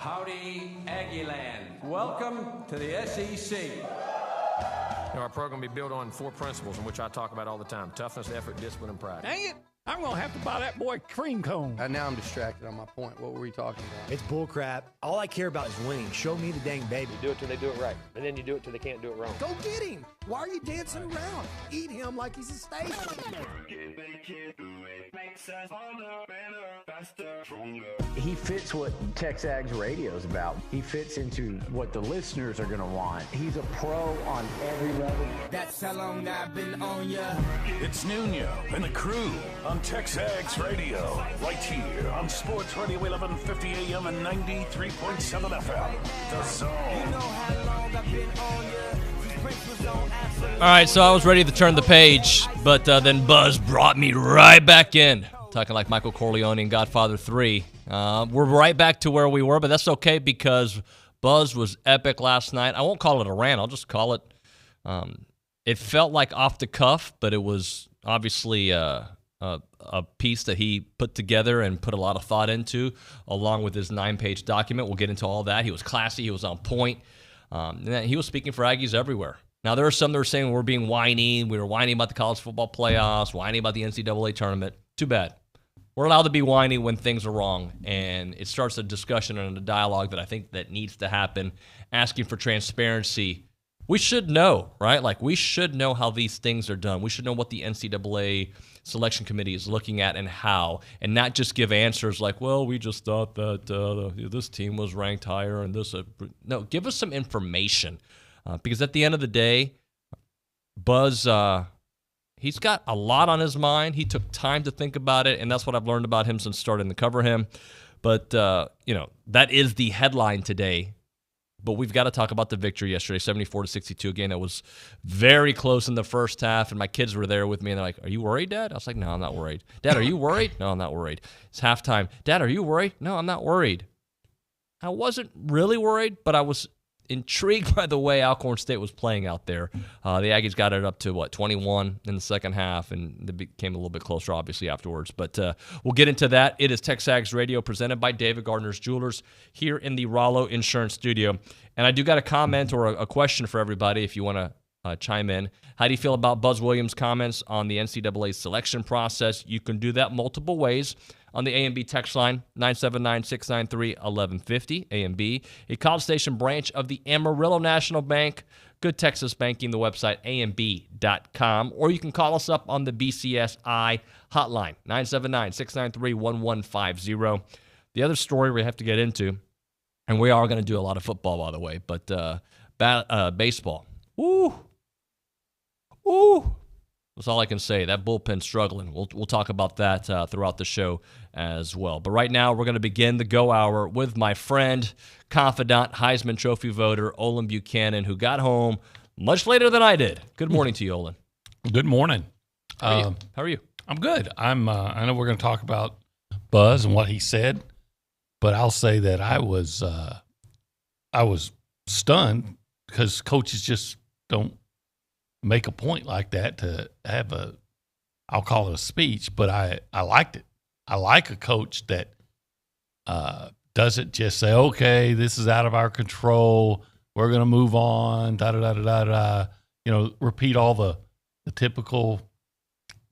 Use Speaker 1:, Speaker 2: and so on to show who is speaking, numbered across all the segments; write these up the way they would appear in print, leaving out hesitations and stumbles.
Speaker 1: Howdy, Aggie land. Welcome to the SEC.
Speaker 2: Our program will be built on 4 principles in which I talk about all the time: toughness, effort, discipline, and pride.
Speaker 3: Dang it! I'm going to have to buy that boy cream cone.
Speaker 4: Now I'm distracted on my point. What were we talking about?
Speaker 5: It's bullcrap. All I care about is winning. Show me the dang baby.
Speaker 6: You do it till they do it right, and then you do it till they can't do it wrong.
Speaker 5: Go get him. Why are you dancing around? Eat him like he's a steak.
Speaker 7: He fits what TexAgs radio is about. He fits into what the listeners are going to want. He's a pro on every level.
Speaker 8: That's how long I've been on ya.
Speaker 9: It's Nuño and the crew on TexAgs radio, right here on Sports Radio 1150 AM and 93.7 FM. The Zone.
Speaker 8: You know how long I've been on ya.
Speaker 10: All right, so I was ready to turn the page, but then Buzz brought me right back in. Talking like Michael Corleone in Godfather 3. We're right back to where we were, but that's okay because Buzz was epic last night. I won't call it a rant. I'll just call it, it felt like off the cuff, but it was obviously a piece that he put together and put a lot of thought into, along with his 9-page document. We'll get into all that. He was classy. He was on point. And he was speaking for Aggies everywhere. Now, there are some that are saying we're being whiny. We were whining about the college football playoffs, whining about the NCAA tournament. Too bad. We're allowed to be whiny when things are wrong, and it starts a discussion and a dialogue that I think that needs to happen, asking for transparency. We should know, right? Like, we should know how these things are done. We should know what the NCAA selection committee is looking at and how, and not just give answers like, well, we just thought that this team was ranked higher and this. No, give us some information, because at the end of the day, Buzz, he's got a lot on his mind. He took time to think about it, and that's what I've learned about him since starting to cover him. But, that is the headline today. But we've got to talk about the victory yesterday, 74-62. Again, it was very close in the first half, and my kids were there with me, and they're like, are you worried, Dad? I was like, no, I'm not worried. Dad, are you worried? No, I'm not worried. It's halftime. Dad, are you worried? No, I'm not worried. I wasn't really worried, but I was intrigued by the way Alcorn State was playing out there. The Aggies got it up to, 21 in the second half, and it became a little bit closer, obviously, afterwards. But we'll get into that. It is TexAgs Radio, presented by David Gardner's Jewelers here in the Rollo Insurance Studio. And I do got a comment or a question for everybody if you want to chime in. How do you feel about Buzz Williams' comments on the NCAA selection process? You can do that multiple ways on the A&B text line, 979-693-1150, A&B, a College Station branch of the Amarillo National Bank. Good Texas banking, the website, amb.com. Or you can call us up on the BCSI hotline, 979-693-1150. The other story we have to get into, and we are going to do a lot of football, by the way, but baseball. Ooh. That's all I can say. That bullpen's struggling. We'll talk about that throughout the show as well. But right now, we're going to begin the Go Hour with my friend, confidant, Heisman Trophy voter, Olin Buchanan, who got home much later than I did. Good morning to you, Olin.
Speaker 3: Good morning.
Speaker 10: How are you?
Speaker 3: I'm good. I know we're going to talk about Buzz and what he said, but I'll say that I was stunned because coaches just don't make a point like that to have I'll call it a speech, but I liked it. I like a coach that doesn't just say, okay, this is out of our control, we're going to move on, repeat all the typical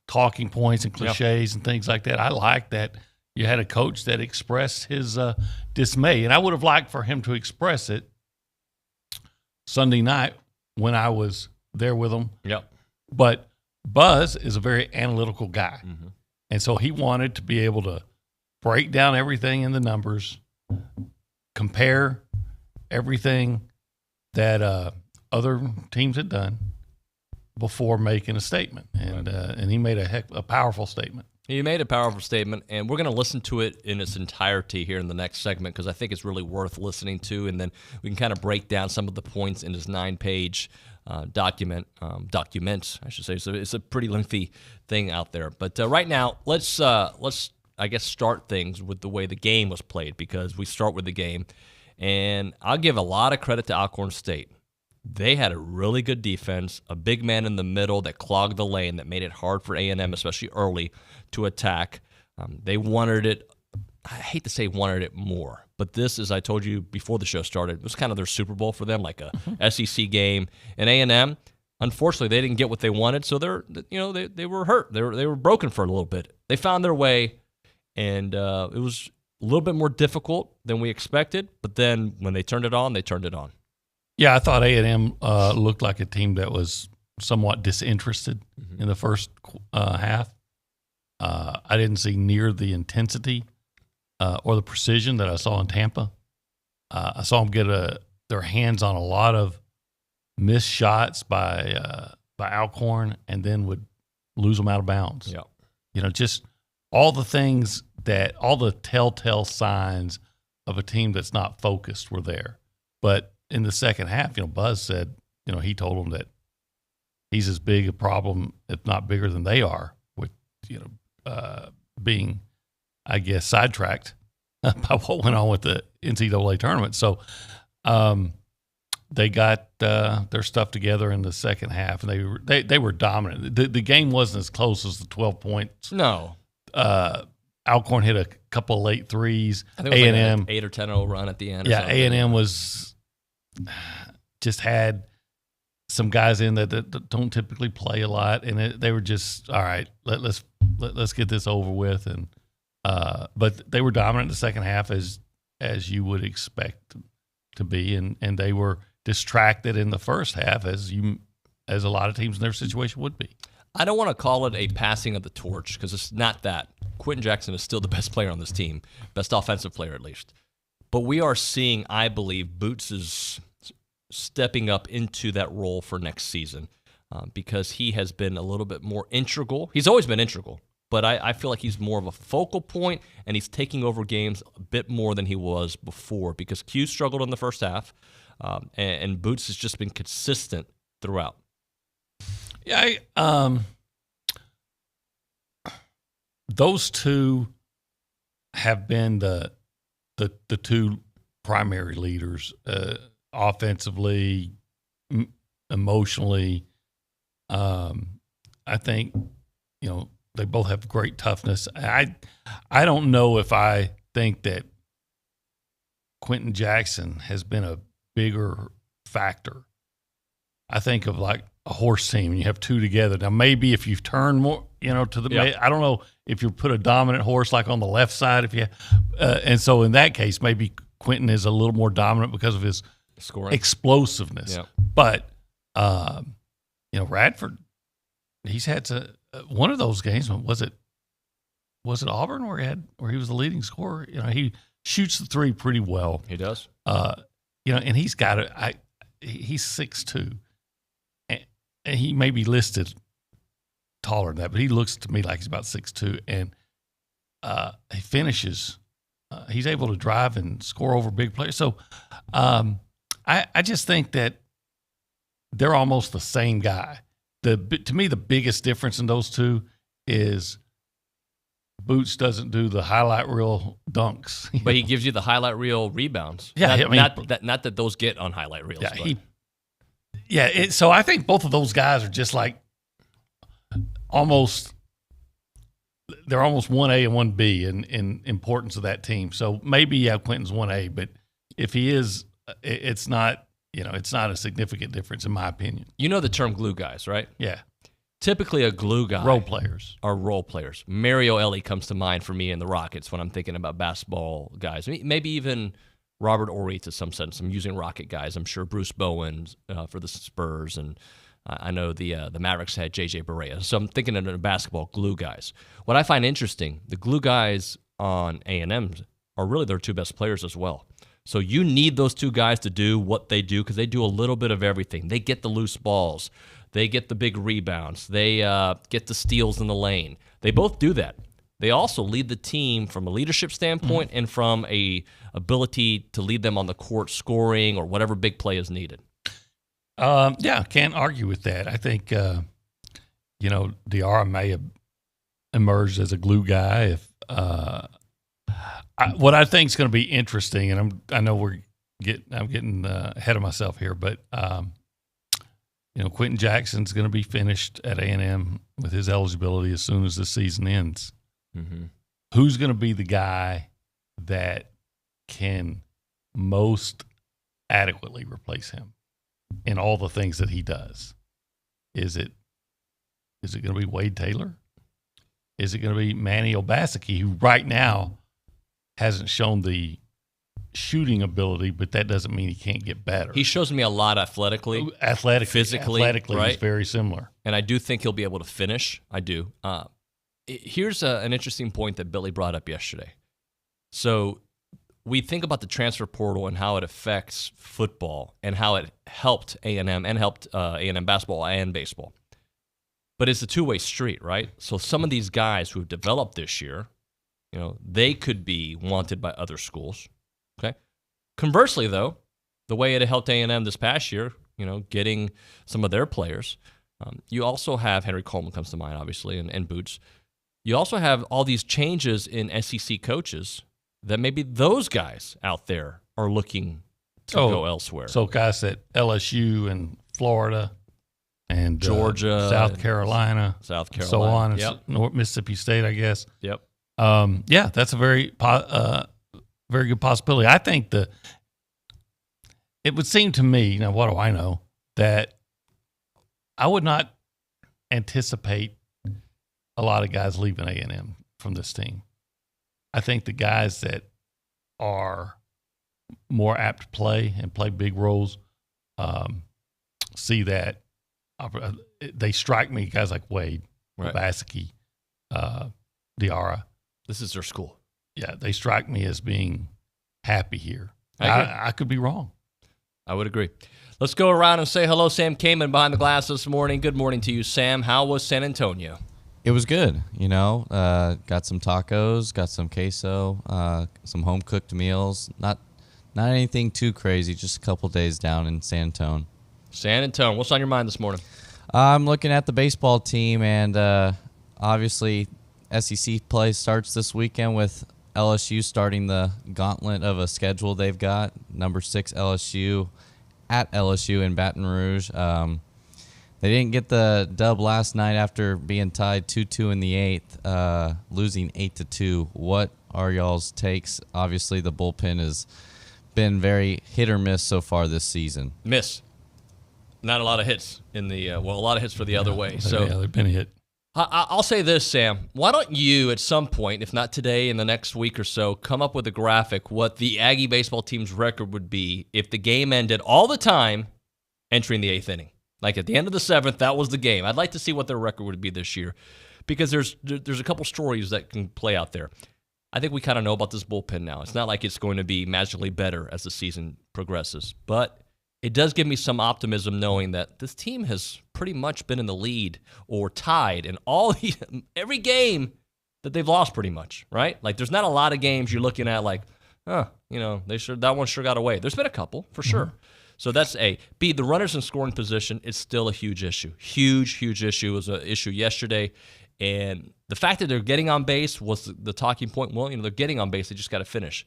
Speaker 3: talking points and cliches and things like that. I like that you had a coach that expressed his dismay, and I would have liked for him to express it Sunday night when I was there with him.
Speaker 10: Yep.
Speaker 3: But Buzz is a very analytical guy. Mm-hmm. And so he wanted to be able to break down everything in the numbers, compare everything that other teams had done before making a statement. And he made a powerful statement.
Speaker 10: He made a powerful statement, and we're going to listen to it in its entirety here in the next segment because I think it's really worth listening to, and then we can kind of break down some of the points in his 9-page document, I should say. So it's a pretty lengthy thing out there. But right now, let's I guess start things with the way the game was played, because we start with the game, and I'll give a lot of credit to Alcorn State. They had a really good defense, a big man in the middle that clogged the lane, that made it hard for A&M, especially early, to attack. They wanted it I hate to say wanted it more, but this, as I told you before the show started, was kind of their Super Bowl for them, like a SEC game. And A&M, unfortunately, they didn't get what they wanted, so they were hurt. They were broken for a little bit. They found their way, and it was a little bit more difficult than we expected. But then when they turned it on, they turned it on.
Speaker 3: Yeah, I thought A&M looked like a team that was somewhat disinterested in the first half. I didn't see near the intensity or the precision that I saw in Tampa. I saw them get their hands on a lot of missed shots by Alcorn, and then would lose them out of bounds.
Speaker 10: Yeah,
Speaker 3: just all the telltale signs of a team that's not focused were there. But in the second half, Buzz said, he told them that he's as big a problem, if not bigger than they are, with being, I guess, sidetracked by what went on with the NCAA tournament. So they got their stuff together in the second half, and they were dominant. The game wasn't as close as the 12 points.
Speaker 10: No.
Speaker 3: Alcorn hit a couple of late threes.
Speaker 10: I think it was
Speaker 3: A&M,
Speaker 10: like an 8 or 10-0 run at the end.
Speaker 3: Yeah, A&M was just had some guys in that don't typically play a lot, and they were just, all right, let's get this over with. And but they were dominant in the second half as you would expect to be, and they were distracted in the first half as a lot of teams in their situation would be.
Speaker 10: I don't want to call it a passing of the torch because it's not that. Quentin Jackson is still the best player on this team, best offensive player at least. But we are seeing, I believe, Boots is stepping up into that role for next season because he has been a little bit more integral. He's always been integral, but I feel like he's more of a focal point, and he's taking over games a bit more than he was before because Q struggled in the first half, and Boots has just been consistent throughout.
Speaker 3: Yeah, those two have been the two primary leaders offensively, emotionally. I think they both have great toughness. I don't know if I think that Quentin Jackson has been a bigger factor. I think of like a horse team, and you have two together. Now, maybe if you've turned more, to the, I don't know if you put a dominant horse like on the left side, and so in that case, maybe Quentin is a little more dominant because of his
Speaker 10: scoring
Speaker 3: explosiveness.
Speaker 10: Yeah.
Speaker 3: But, Radford, he's had one of those games. Was it Auburn where he was the leading scorer? He shoots the three pretty well.
Speaker 10: He does.
Speaker 3: And he's got he's 6'2". And he may be listed taller than that, but he looks to me like he's about 6'2", and he finishes. He's able to drive and score over big players. So I just think that they're almost the same guy. To me, the biggest difference in those two is Boots doesn't do the highlight reel dunks.
Speaker 10: But he gives you the highlight reel rebounds.
Speaker 3: Yeah,
Speaker 10: not that those get on highlight reels.
Speaker 3: Yeah, so I think both of those guys are just like they're almost 1A and 1B in importance of that team. So maybe, Quentin's 1A, but if he is, it's not, it's not a significant difference in my opinion.
Speaker 10: You know the term glue guys, right?
Speaker 3: Yeah.
Speaker 10: Typically a glue guy.
Speaker 3: Role players.
Speaker 10: Are role players. Mario Elie comes to mind for me in the Rockets when I'm thinking about basketball guys. Maybe even Robert Horry to some sense. I'm using Rocket guys. I'm sure Bruce Bowen for the Spurs, and I know the Mavericks had J.J. Barea. So I'm thinking of the basketball glue guys. What I find interesting, the glue guys on A&M are really their two best players as well. So you need those two guys to do what they do because they do a little bit of everything. They get the loose balls. They get the big rebounds. They get the steals in the lane. They both do that. They also lead the team from a leadership standpoint and from a ability to lead them on the court scoring or whatever big play is needed.
Speaker 3: Can't argue with that. I think, Diarra may have emerged as a glue guy. If what I think is going to be interesting, and I know I'm getting ahead of myself here, but Quentin Jackson's going to be finished at A&M with his eligibility as soon as the season ends.
Speaker 10: Mm-hmm.
Speaker 3: Who's going to be the guy that can most adequately replace him in all the things that he does? Is it going to be Wade Taylor? Is it going to be Manny Obaseki, who right now hasn't shown the shooting ability, but that doesn't mean he can't get better.
Speaker 10: He shows me a lot physically,
Speaker 3: right? He's very similar.
Speaker 10: And I do think he'll be able to finish. I do. Here's an interesting point that Billy brought up yesterday. So we think about the transfer portal and how it affects football and how it helped A&M and helped A&M basketball and baseball. But it's a two-way street, right? So some of these guys who have developed this year, they could be wanted by other schools. Okay. Conversely, though, the way it helped A&M this past year, getting some of their players, you also have Henry Coleman comes to mind, obviously, and Boots. You also have all these changes in SEC coaches that maybe those guys out there are looking to go elsewhere.
Speaker 3: So guys at LSU and Florida and
Speaker 10: Georgia,
Speaker 3: South Carolina, so on, North Mississippi State, I guess.
Speaker 10: Yep.
Speaker 3: Yeah, that's a very good possibility. I think it would seem to me, now what do I know, that I would not anticipate a lot of guys leaving A&M from this team. I think the guys that are more apt to play and play big roles see that. They strike me, guys like Wade, Obaseki, Diarra.
Speaker 10: This is their school.
Speaker 3: Yeah, they strike me as being happy here. I could be wrong.
Speaker 10: I would agree. Let's go around and say hello. Sam Kamen behind the glass this morning. Good morning to you, Sam. How was San Antonio?
Speaker 11: It was good, got some tacos, got some queso, some home-cooked meals. Not anything too crazy, just a couple days down in San Antonio.
Speaker 10: San Antonio. What's on your mind this morning?
Speaker 11: I'm looking at the baseball team, and obviously SEC play starts this weekend with LSU starting the gauntlet of a schedule they've got. Number 6 LSU at LSU in Baton Rouge. They didn't get the dub last night after being tied 2-2 in the 8th, losing 8-2. What are y'all's takes? Obviously, the bullpen has been very hit or miss so far this season.
Speaker 10: Miss. Not a lot of hits in the a lot of hits for the other way. So
Speaker 3: they've been hit.
Speaker 10: I'll say this, Sam. Why don't you, at some point, if not today, in the next week or so, come up with a graphic what the Aggie baseball team's record would be if the game ended all the time entering the 8th inning. Like at the end of the 7th, that was the game. I'd like to see what their record would be this year, because there's a couple stories that can play out there. I think we kind of know about this bullpen now. It's not like it's going to be magically better as the season progresses, but it does give me some optimism knowing that this team has pretty much been in the lead or tied in every game that they've lost pretty much, right? Like there's not a lot of games you're looking at like, that one sure got away. There's been a couple for sure. Mm-hmm. So that's A. B, the runners in scoring position is still a huge issue. Huge issue. It was an issue yesterday. And the fact that they're getting on base was the talking point. Well, they're getting on base. They just got to finish.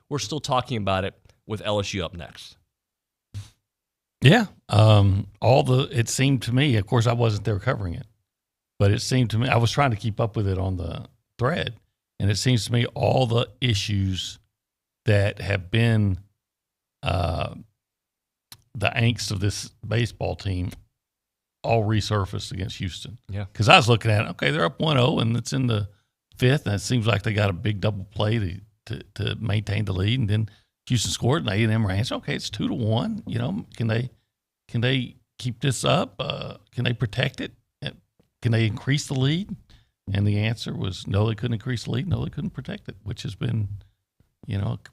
Speaker 10: We're still talking about it with LSU up next.
Speaker 3: Yeah. It seemed to me, of course, I wasn't there covering it, but it seemed to me, I was trying to keep up with it on the thread, and it seems to me all the issues that have been the angst of this baseball team all resurfaced against Houston.
Speaker 10: Yeah.
Speaker 3: Because I was looking at it, okay, they're up 1-0, and it's in the 5th, and it seems like they got a big double play to maintain the lead, and then Houston scored, and A&M ran. Okay, it's 2-1. Can they keep this up? Can they protect it? Can they increase the lead? And the answer was no, they couldn't increase the lead. No, they couldn't protect it, which has been,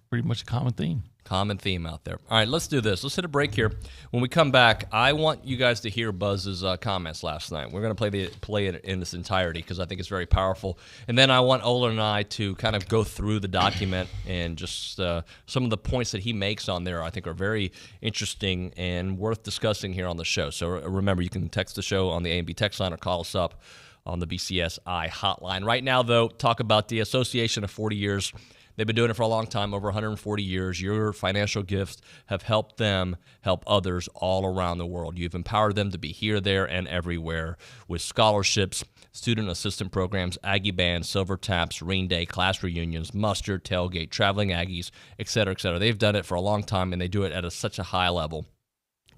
Speaker 3: pretty much a common theme.
Speaker 10: Common theme out there. All right, let's do this. Let's hit a break here. When we come back, I want you guys to hear Buzz's comments last night. We're going to play it in its entirety because I think it's very powerful. And then I want Olin and I to kind of go through the document and just some of the points that he makes on there I think are very interesting and worth discussing here on the show. So remember, you can text the show on the A&B text line or call us up on the BCSI hotline. Right now, though, talk about the Association of 40 Years They've been doing it for a long time, over 140 years. Your financial gifts have helped them help others all around the world. You've empowered them to be here, there, and everywhere with scholarships, student assistant programs, Aggie Band, Silver Taps, Rain Day, class reunions, muster, tailgate, traveling Aggies, et cetera, et cetera. They've done it for a long time, and they do it at such a high level.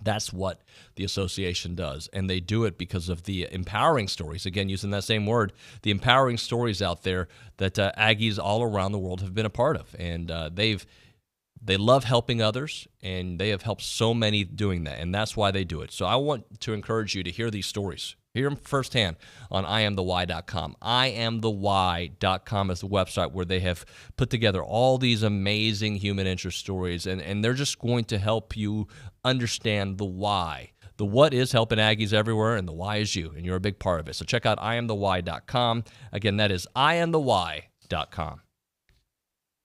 Speaker 10: That's what the association does, and they do it because of the empowering stories. Again, using that same word, the empowering stories out there that Aggies all around the world have been a part of, and they love helping others, and they have helped so many doing that, and that's why they do it. So I want to encourage you to hear these stories. Hear them firsthand on IamTheWhy.com. IamTheWhy.com is the website where they have put together all these amazing human interest stories, and they're just going to help you understand the why. The what is helping Aggies everywhere, and the why is you, and you're a big part of it. So check out IamTheWhy.com. Again, that is IamTheWhy.com.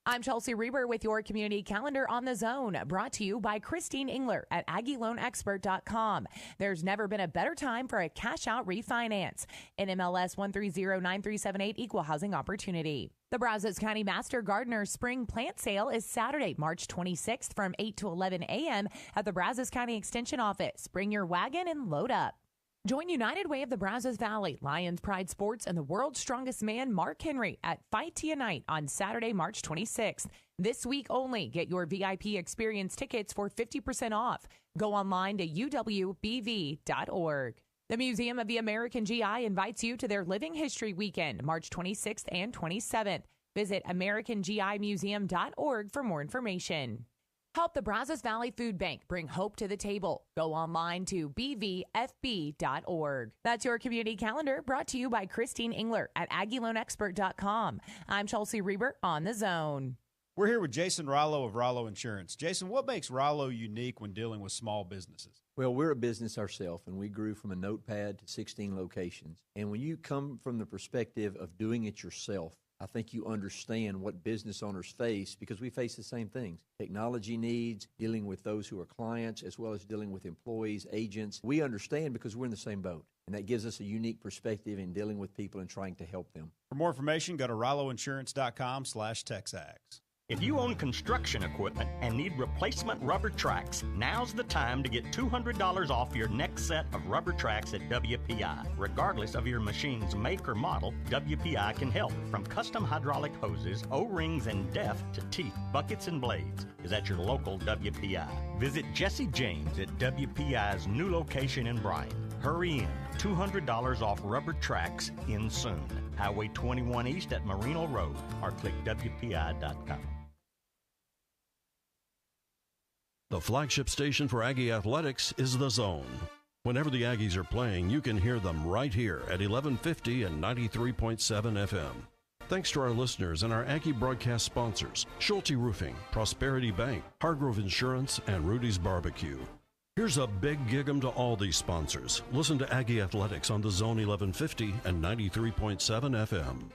Speaker 12: I'm Chelsea Reber with your community calendar on the Zone, brought to you by Christine Engler at AggieLoanExpert.com. There's never been a better time for a cash-out refinance. NMLS 1309378, Equal Housing Opportunity. The Brazos County Master Gardener Spring Plant Sale is Saturday, March 26th from 8 to 11 a.m. at the Brazos County Extension Office. Bring your wagon and load up. Join United Way of the Brazos Valley, Lions Pride Sports, and the world's strongest man, Mark Henry, at Fight to Unite on Saturday, March 26th. This week only, get your VIP experience tickets for 50% off. Go online to uwbv.org. The Museum of the American GI invites you to their Living History Weekend, March 26th and 27th. Visit AmericanGIMuseum.org for more information. Help the Brazos Valley Food Bank bring hope to the table. Go online to bvfb.org. That's your community calendar, brought to you by Christine Engler at AggieLoanExpert.com. I'm Chelsea Reber on the Zone.
Speaker 13: We're here with Jason Rollo of Rollo Insurance. Jason, what makes Rollo unique when dealing with small businesses?
Speaker 14: Well, we're a business ourselves, and we grew from a notepad to 16 locations. And when you come from the perspective of doing it yourself, I think you understand what business owners face, because we face the same things. Technology needs, dealing with those who are clients, as well as dealing with employees, agents. We understand because we're in the same boat, and that gives us a unique perspective in dealing with people and trying to help them.
Speaker 13: For more information, go to RolloInsurance.com/TexAgs.
Speaker 15: If you own construction equipment and need replacement rubber tracks, now's the time to get $200 off your next set of rubber tracks at WPI. Regardless of your machine's make or model, WPI can help. From custom hydraulic hoses, O-rings, and depth to teeth, buckets, and blades is at your local WPI. Visit Jesse James at WPI's new location in Bryan. Hurry in. $200 off rubber tracks in soon. Highway 21 East at Marino Road, or click WPI.com.
Speaker 16: The flagship station for Aggie Athletics is The Zone. Whenever the Aggies are playing, you can hear them right here at 1150 and 93.7 FM. Thanks to our listeners and our Aggie broadcast sponsors, Schulte Roofing, Prosperity Bank, Hargrove Insurance, and Rudy's Barbecue. Here's a big gig-em to all these sponsors. Listen to Aggie Athletics on The Zone 1150 and 93.7 FM.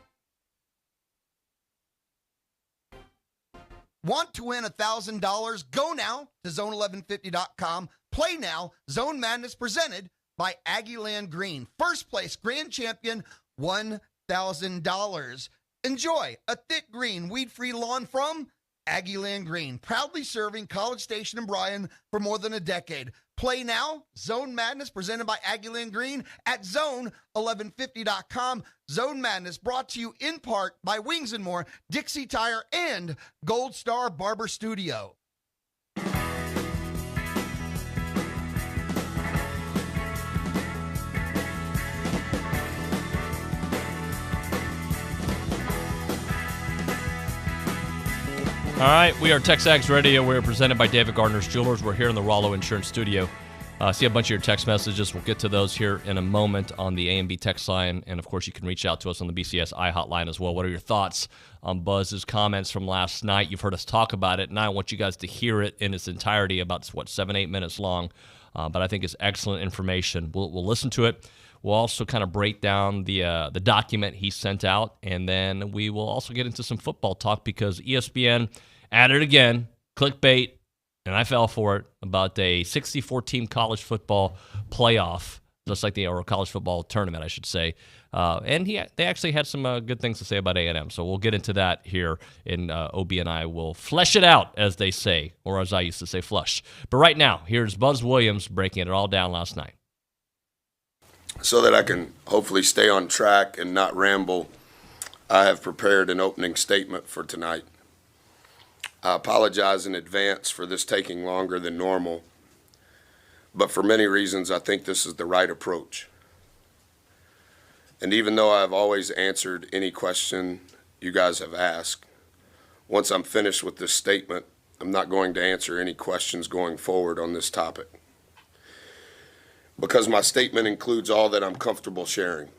Speaker 5: Want to win $1,000? Go now to zone1150.com. Play now. Zone Madness presented by Aggie Land Green. First place grand champion, $1,000. Enjoy a thick green, weed-free lawn from Aggie Land Green. Proudly serving College Station and Bryan for more than a decade. Play now. Zone Madness presented by Aggie Land Green at zone1150.com. Zone Madness brought to you in part by Wings and More, Dixie Tire, and Gold Star Barber Studio.
Speaker 10: All right, we are TexAgs Radio. We're presented by David Gardner's Jewelers. We're here in the Rollo Insurance Studio. See a bunch of your text messages. We'll get to those here in a moment on the A&B text line. And, of course, you can reach out to us on the BCSI hotline as well. What are your thoughts on Buzz's comments from last night? You've heard us talk about it, and I want you guys to hear it in its entirety, about, 7-8 minutes long. But I think it's excellent information. We'll listen to it. We'll also kind of break down the document he sent out, and then we will also get into some football talk because ESPN added again, clickbait, and I fell for it, about a 64-team college football playoff, just like or college football tournament, I should say, And they actually had some good things to say about A&M. So we'll get into that here, and OB and I will flesh it out, as they say, or as I used to say, flush. But right now, here's Buzz Williams breaking it all down last night.
Speaker 17: So that I can hopefully stay on track and not ramble, I have prepared an opening statement for tonight. I apologize in advance for this taking longer than normal, but for many reasons, I think this is the right approach. And even though I've always answered any question you guys have asked, once I'm finished with this statement, I'm not going to answer any questions going forward on this topic, because my statement includes all that I'm comfortable sharing.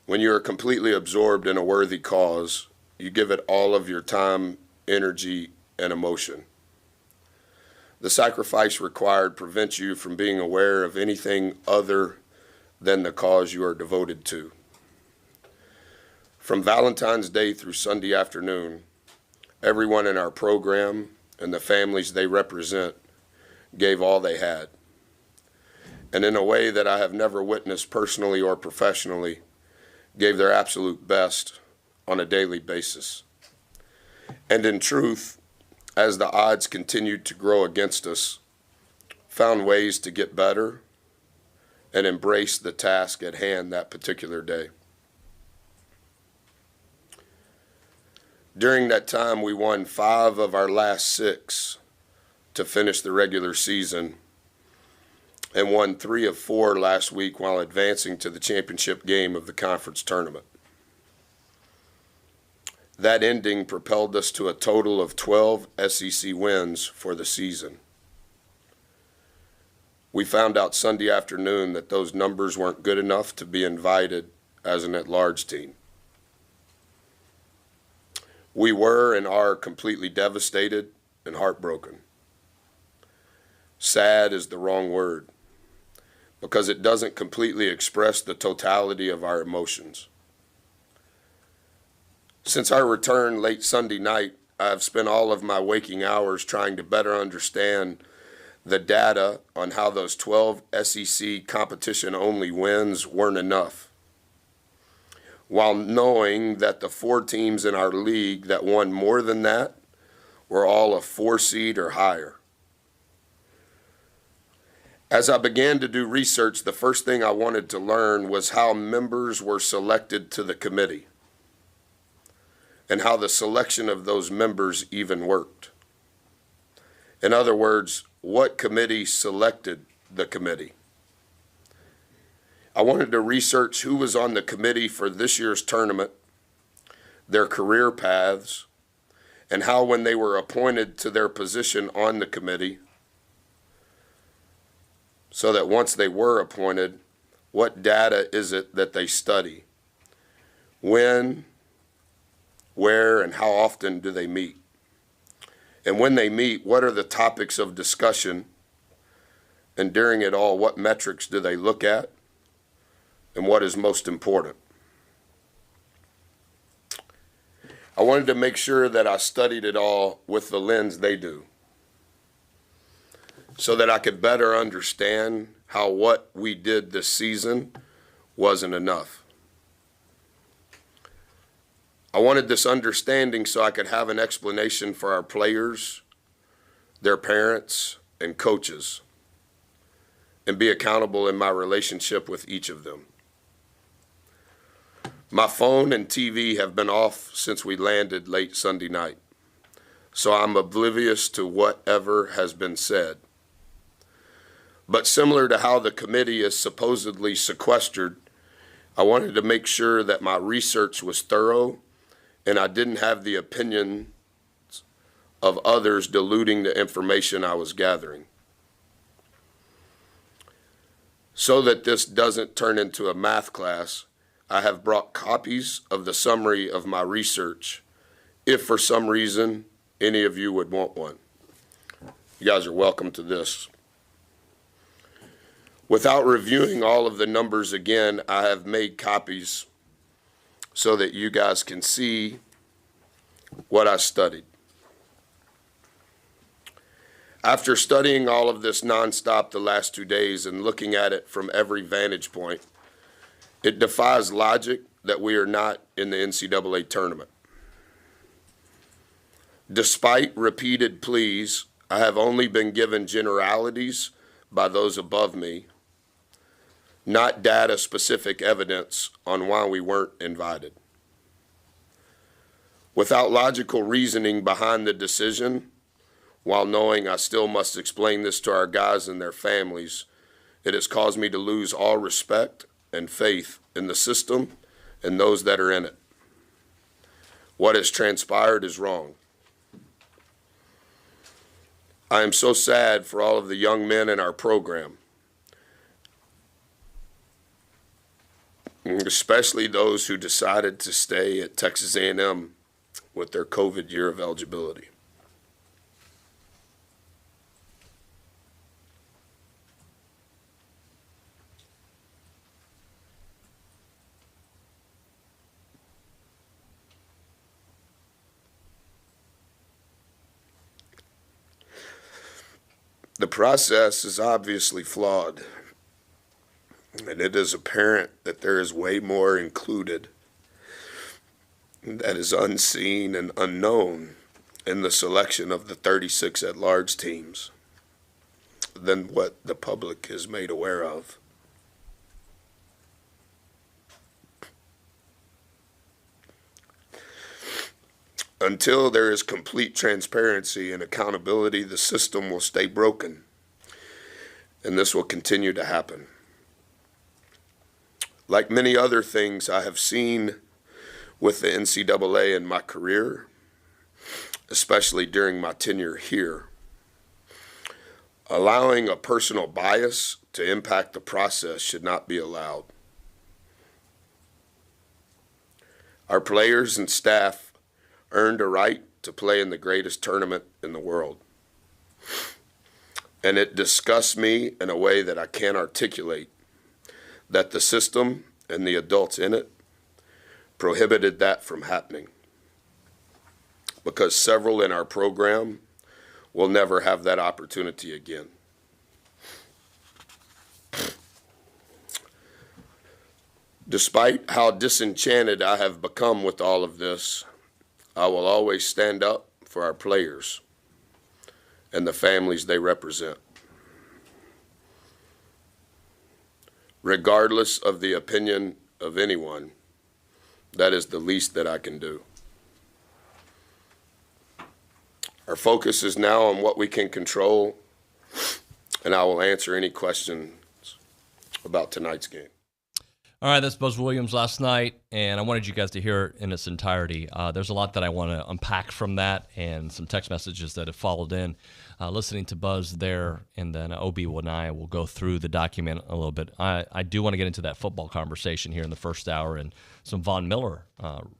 Speaker 17: When you are completely absorbed in a worthy cause, you give it all of your time, energy, and emotion. The sacrifice required prevents you from being aware of anything other than the cause you are devoted to. From Valentine's Day through Sunday afternoon, everyone in our program and the families they represent gave all they had. And in a way that I have never witnessed personally or professionally, gave their absolute best on a daily basis. And in truth, as the odds continued to grow against us, found ways to get better and embrace the task at hand that particular day. During that time, we won 5 of our last 6 to finish the regular season, and won 3 of 4 last week while advancing to the championship game of the conference tournament. That ending propelled us to a total of 12 SEC wins for the season. We found out Sunday afternoon that those numbers weren't good enough to be invited as an at-large team. We were and are completely devastated and heartbroken. Sad is the wrong word, because it doesn't completely express the totality of our emotions. Since our return late Sunday night, I have spent all of my waking hours trying to better understand the data on how those 12 SEC competition-only wins weren't enough, while knowing that the 4 teams in our league that won more than that were all a 4 seed or higher. As I began to do research, the first thing I wanted to learn was how members were selected to the committee and how the selection of those members even worked. In other words, what committee selected the committee? I wanted to research who was on the committee for this year's tournament, their career paths, and how when they were appointed to their position on the committee, so that once they were appointed, what data is it that they study? When, where, and how often do they meet? And when they meet, what are the topics of discussion? And during it all, what metrics do they look at? And what is most important? I wanted to make sure that I studied it all with the lens they do, so that I could better understand how what we did this season wasn't enough. I wanted this understanding so I could have an explanation for our players, their parents, and coaches, and be accountable in my relationship with each of them. My phone and TV have been off since we landed late Sunday night, so I'm oblivious to whatever has been said. But similar to how the committee is supposedly sequestered, I wanted to make sure that my research was thorough and I didn't have the opinions of others diluting the information I was gathering. So that this doesn't turn into a math class, I have brought copies of the summary of my research, if for some reason any of you would want one. You guys are welcome to this. Without reviewing all of the numbers again, I have made copies so that you guys can see what I studied. After studying all of this nonstop the last 2 days and looking at it from every vantage point, It defies logic that we are not in the NCAA tournament. Despite repeated pleas, I have only been given generalities by those above me, not data-specific evidence on why we weren't invited. Without logical reasoning behind the decision, while knowing I still must explain this to our guys and their families, it has caused me to lose all respect and faith in the system and those that are in it. What has transpired is wrong. I am so sad for all of the young men in our program, especially those who decided to stay at Texas A&M with their COVID year of eligibility. The process is obviously flawed, and it is apparent that there is way more included that is unseen and unknown in the selection of the 36 at-large teams than what the public is made aware of. Until there is complete transparency and accountability, the system will stay broken, and this will continue to happen. Like many other things I have seen with the NCAA in my career, especially during my tenure here, allowing a personal bias to impact the process should not be allowed. Our players and staff earned a right to play in the greatest tournament in the world. And it disgusts me in a way that I can't articulate that the system and the adults in it prohibited that from happening, because several in our program will never have that opportunity again. Despite how disenchanted I have become with all of this, I will always stand up for our players and the families they represent. Regardless of the opinion of anyone, that is the least that I can do. Our focus is now on what we can control, and I will answer any questions about tonight's game.
Speaker 10: All right, that's Buzz Williams last night, and I wanted you guys to hear it in its entirety. There's a lot that I want to unpack from that and some text messages that have followed in. Listening to Buzz there, and then OB and I will go through the document a little bit. I do want to get into that football conversation here in the first hour and some Von Miller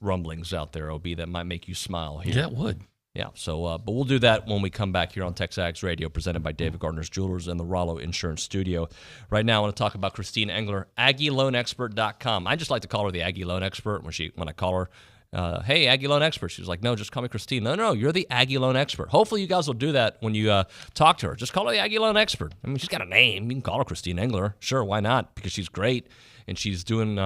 Speaker 10: rumblings out there, OB, that might make you smile here.
Speaker 3: Yeah, it would.
Speaker 10: Yeah, so but we'll do that when we come back here on TexAgs Radio, presented by David Gardner's Jewelers and the Rollo Insurance Studio. Right now, I want to talk about Christine Engler, AggieLoanExpert.com. I just like to call her the Aggie Loan Expert when I call her. Hey, Aggie Loan Expert. She was like, no, just call me Christine. No, you're the Aggie Loan Expert. Hopefully you guys will do that when you talk to her. Just call her the Aggie Loan Expert. I mean, she's got a name. You can call her Christine Engler. Sure, why not? Because she's great, and she's doing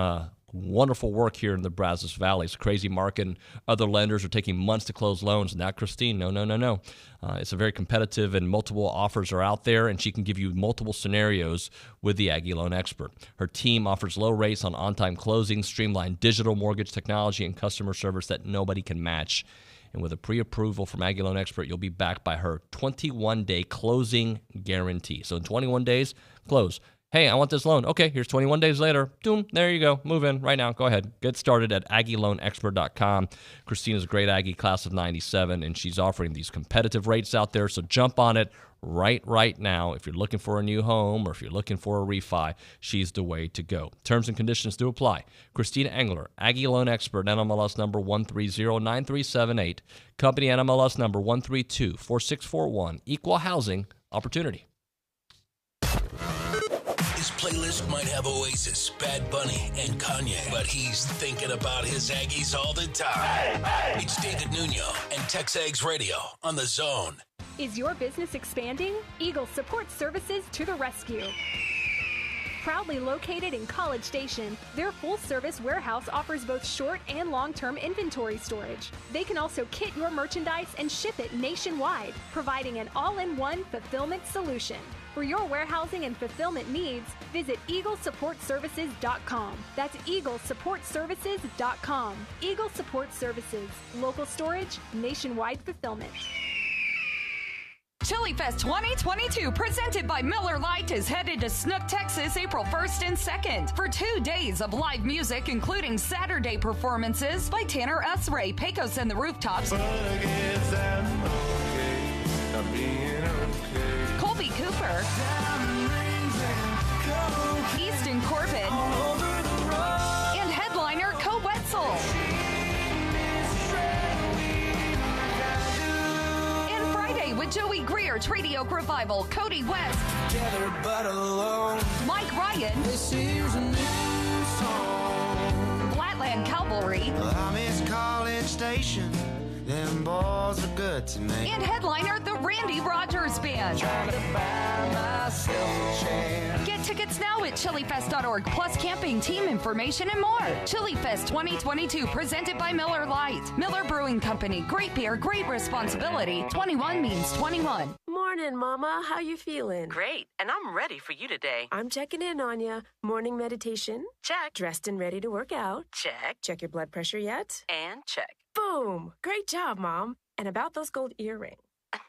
Speaker 10: wonderful work here in the Brazos Valley. It's a crazy market, and other lenders are taking months to close loans. Not Christine. No. It's a very competitive, and multiple offers are out there, and she can give you multiple scenarios with the Aggie Loan Expert. Her team offers low rates on-time closing, streamlined digital mortgage technology, and customer service that nobody can match. And with a pre-approval from Aggie Loan Expert, you'll be backed by her 21-day closing guarantee. So in 21 days, close. Hey, I want this loan. Okay, here's 21 days later. Boom, there you go. Move in right now. Go ahead. Get started at AggieLoanExpert.com. Christina's a great Aggie, class of 97, and she's offering these competitive rates out there. So jump on it right now. If you're looking for a new home or if you're looking for a refi, she's the way to go. Terms and conditions do apply. Christina Engler, Aggie Loan Expert, NMLS number 1309378. Company NMLS number 1324641. Equal housing opportunity.
Speaker 18: His playlist might have Oasis, Bad Bunny, and Kanye, but he's thinking about his Aggies all the time. Hey! It's David Nuño and TexAgs Radio on The Zone.
Speaker 19: Is your business expanding? Eagle Support Services to the rescue. Proudly located in College Station, their full-service warehouse offers both short and long-term inventory storage. They can also kit your merchandise and ship it nationwide, providing an all-in-one fulfillment solution. For your warehousing and fulfillment needs, visit EagleSupportServices.com. That's EagleSupportServices.com. Eagle Support Services. Local storage, nationwide fulfillment.
Speaker 20: Chili Fest 2022, presented by Miller Lite, is headed to Snook, Texas, April 1st and 2nd for 2 days of live music, including Saturday performances by Tanner Usray, Pecos and the Rooftops, Colby Cooper, Easton Corbin, and headliner Co Wetzel. With Joey Greer, Trady Oak Revival, Cody West, Together but alone. Mike Ryan, this is a new song. Flatland Cavalry, I miss College Station, them balls are good to me. And headliner, the Randy Rogers Band. Trying to buy myself a chair. Get tickets now at chilifest.org, plus camping, team information, and more. Chili Fest 2022, presented by Miller Lite. Miller Brewing Company. Great beer, great responsibility. 21 means 21.
Speaker 21: Morning, Mama. How you feeling?
Speaker 22: Great, and I'm ready for you today.
Speaker 21: I'm checking in on you. Morning meditation?
Speaker 22: Check.
Speaker 21: Dressed and ready to work out?
Speaker 22: Check.
Speaker 21: Check your blood pressure yet?
Speaker 22: And check.
Speaker 21: Boom! Great job, Mom. And about those gold earrings?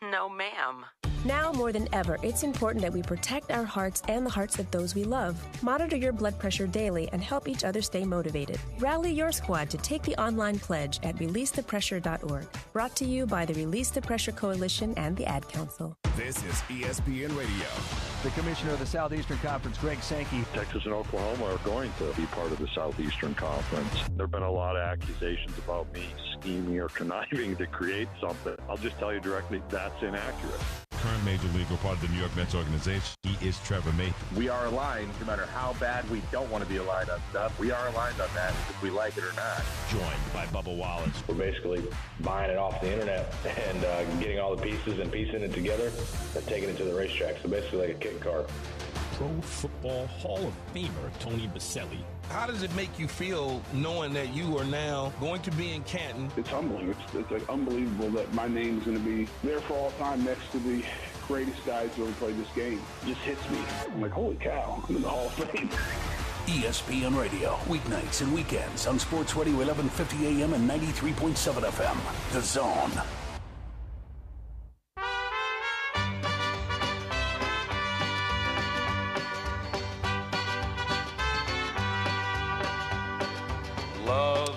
Speaker 22: No, ma'am.
Speaker 21: Now more than ever, it's important that we protect our hearts and the hearts of those we love. Monitor your blood pressure daily and help each other stay motivated. Rally your squad to take the online pledge at releasethepressure.org. Brought to you by the Release the Pressure Coalition and the Ad Council.
Speaker 9: This is ESPN Radio.
Speaker 23: The commissioner of the Southeastern Conference, Greg Sankey.
Speaker 24: Texas and Oklahoma are going to be part of the Southeastern Conference. There have been a lot of accusations about me scheming or conniving to create something. I'll just tell you directly, that's inaccurate.
Speaker 25: Current Major League or part of the New York Mets organization. He is Trevor May.
Speaker 26: We are aligned no matter how bad we don't want to be aligned on stuff. We are aligned on that if we like it or not.
Speaker 25: Joined by Bubba Wallace.
Speaker 27: We're basically buying it off the internet and getting all the pieces and piecing it together and taking it to the racetrack. So basically like a kit car.
Speaker 25: Pro Football Hall of Famer Tony Baselli.
Speaker 28: How does it make you feel knowing that you are now going to be in Canton?
Speaker 29: It's humbling. It's like unbelievable that my name is going to be there for all time next to the greatest guys who ever played this game. It just hits me. I'm like, holy cow, I'm in the Hall of Fame.
Speaker 9: ESPN Radio, weeknights and weekends on Sports Radio 1150 AM and 93.7 FM. The Zone.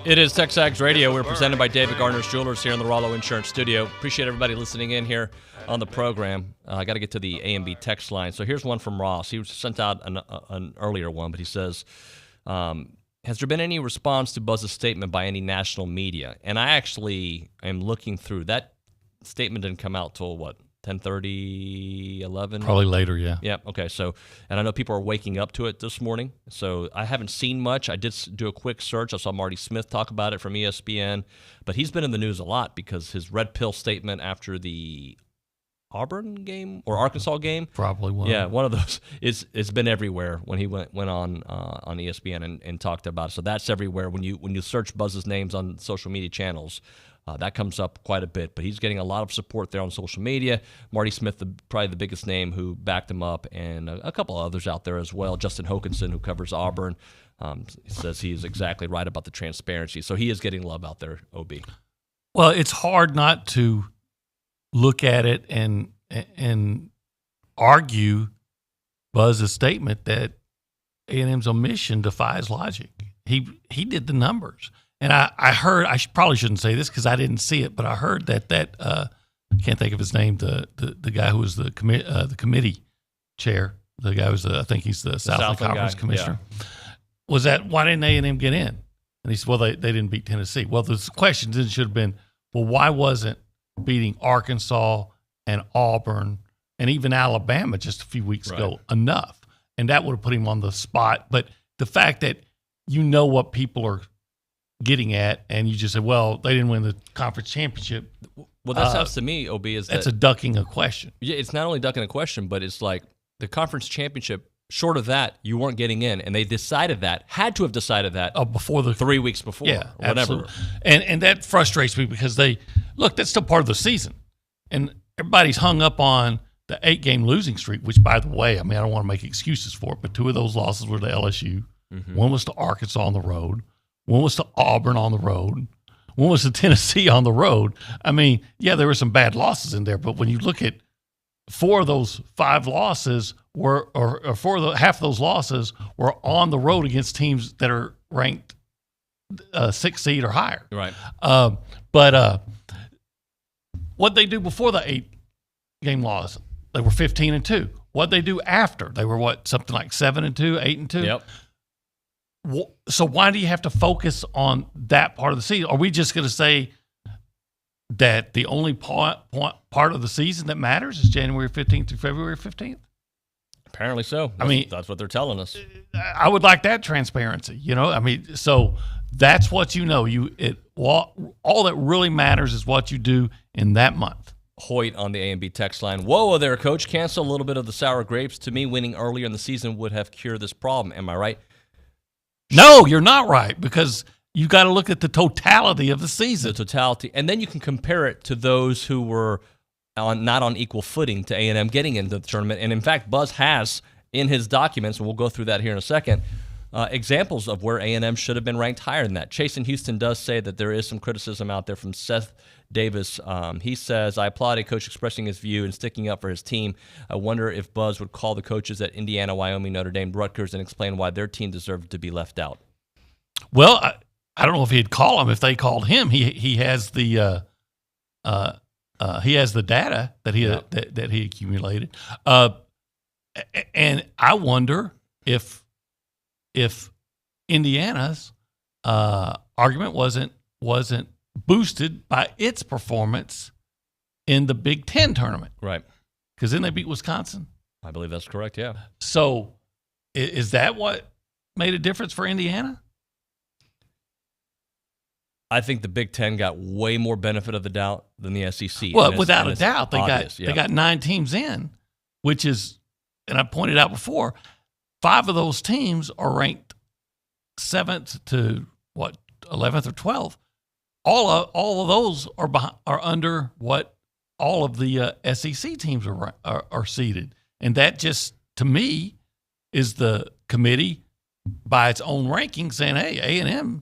Speaker 10: It is TexAgs Radio. We're presented by David Gardner's Jewelers here in the Rollo Insurance Studio. Appreciate everybody listening in here on the program. I got to get to the A&B text line. So here's one from Ross. He sent out an earlier one, but he says, has there been any response to Buzz's statement by any national media? And I actually am looking through. That statement didn't come out till, what, 10:30, 11?
Speaker 3: Probably later, yeah.
Speaker 10: Yeah, okay. So, and I know people are waking up to it this morning. So I haven't seen much. I did do a quick search. I saw Marty Smith talk about it from ESPN. But he's been in the news a lot because his red pill statement after the Auburn game or Arkansas game.
Speaker 3: Probably one.
Speaker 10: Yeah, one of those. It's been everywhere when he went on ESPN and talked about it. So that's everywhere. When you search Buzz's names on social media channels, that comes up quite a bit, but he's getting a lot of support there on social media. Marty Smith, probably the biggest name who backed him up, and a couple of others out there as well. Justin Hokanson, who covers Auburn, says he's exactly right about the transparency. So he is getting love out there, OB.
Speaker 3: Well, it's hard not to look at it and argue Buzz's statement that A&M's omission defies logic. He did the numbers. And I heard, I probably shouldn't say this because I didn't see it, but I heard that I can't think of his name, the guy who was the committee chair, the guy who was I think he's the Southland Conference commissioner, was that why didn't A&M get in? And he said, well, they didn't beat Tennessee. Well, the question then should have been, well, why wasn't beating Arkansas and Auburn and even Alabama just a few weeks ago enough? And that would have put him on the spot. But the fact that you know what people are getting at, and you just said, well, they didn't win the conference championship.
Speaker 10: Well, that sounds to me, OB, is
Speaker 3: that's a ducking a question.
Speaker 10: Yeah, it's not only ducking a question, but it's like the conference championship short of that, you weren't getting in, and they had to have decided that
Speaker 3: before
Speaker 10: 3 weeks before,
Speaker 3: or whatever.
Speaker 10: Absolutely.
Speaker 3: And that frustrates me because that's still part of the season, and everybody's hung up on the 8-game losing streak. Which, by the way, I don't want to make excuses for it, but 2 of those losses were to LSU.
Speaker 10: Mm-hmm.
Speaker 3: One was to Arkansas on the road. One was to Auburn on the road. One was to Tennessee on the road. There were some bad losses in there, but when you look at 4 of those 5 losses half of those losses were on the road against teams that are ranked 6th seed or higher.
Speaker 10: Right.
Speaker 3: But what they do before the 8-game loss, they were 15-2. What they do after, they were something like 7-2, 8-2.
Speaker 10: Yep.
Speaker 3: So why do you have to focus on that part of the season? Are we just going to say that the only part of the season that matters is January 15th through February 15th?
Speaker 10: Apparently so. That's what they're telling us.
Speaker 3: I would like that transparency, so that's what all that really matters is what you do in that month.
Speaker 10: Hoyt on the A&B text line. Whoa there, Coach. Cancel a little bit of the sour grapes. To me, winning earlier in the season would have cured this problem. Am I right?
Speaker 3: No, you're not right, because you got to look at the totality of the season.
Speaker 10: The totality. And then you can compare it to those who were not on equal footing to A&M getting into the tournament. And, in fact, Buzz has in his documents, and we'll go through that here in a second, examples of where A&M should have been ranked higher than that. Chase in Houston does say that there is some criticism out there from Seth Davis. He says, I applaud a coach expressing his view and sticking up for his team. I wonder if Buzz would call the coaches at Indiana, Wyoming, Notre Dame, Rutgers, and explain why their team deserved to be left out.
Speaker 3: Well, I don't know if he'd call them if they called him. He has the data that he accumulated, and I wonder if Indiana's argument wasn't boosted by its performance in the Big Ten tournament,
Speaker 10: right?
Speaker 3: Because then they beat Wisconsin.
Speaker 10: I believe that's correct. Yeah.
Speaker 3: So, is that what made a difference for Indiana?
Speaker 10: I think the Big Ten got way more benefit of the doubt than the SEC.
Speaker 3: Well, without a doubt,
Speaker 10: they
Speaker 3: got 9 teams in, which is, and I pointed out before, 5 of those teams are ranked 7th to 11th or 12th. All of those are under what all of the SEC teams are seated, and that just, to me, is the committee by its own ranking saying, hey, A&M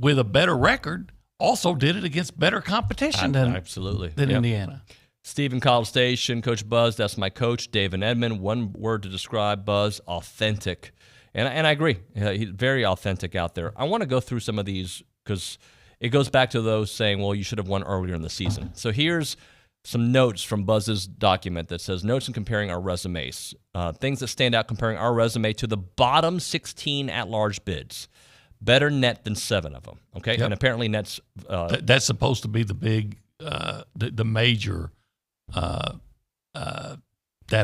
Speaker 3: with a better record also did it against better competition than Indiana.
Speaker 10: Steve in College Station, Coach Buzz, that's my coach, Dave and Edmond. One word to describe Buzz, authentic. And I agree. He's very authentic out there. I want to go through some of these because it goes back to those saying, well, you should have won earlier in the season. So here's some notes from Buzz's document that says, notes in comparing our resumes. Things that stand out comparing our resume to the bottom 16 at-large bids. Better net than 7 of them, okay? Yep. And apparently net's...
Speaker 3: that's supposed to be the big, the major data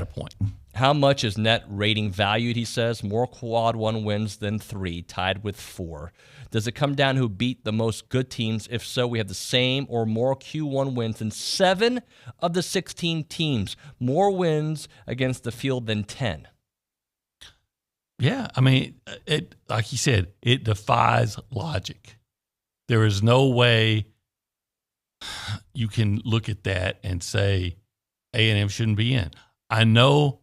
Speaker 3: point.
Speaker 10: How much is net rating valued, he says? More quad 1 wins than 3, tied with 4. Does it come down to who beat the most good teams? If so, we have the same or more Q1 wins than 7 of the 16 teams. More wins against the field than 10.
Speaker 3: Yeah, I mean, it, like he said, it defies logic. There is no way you can look at that and say A&M shouldn't be in. I know,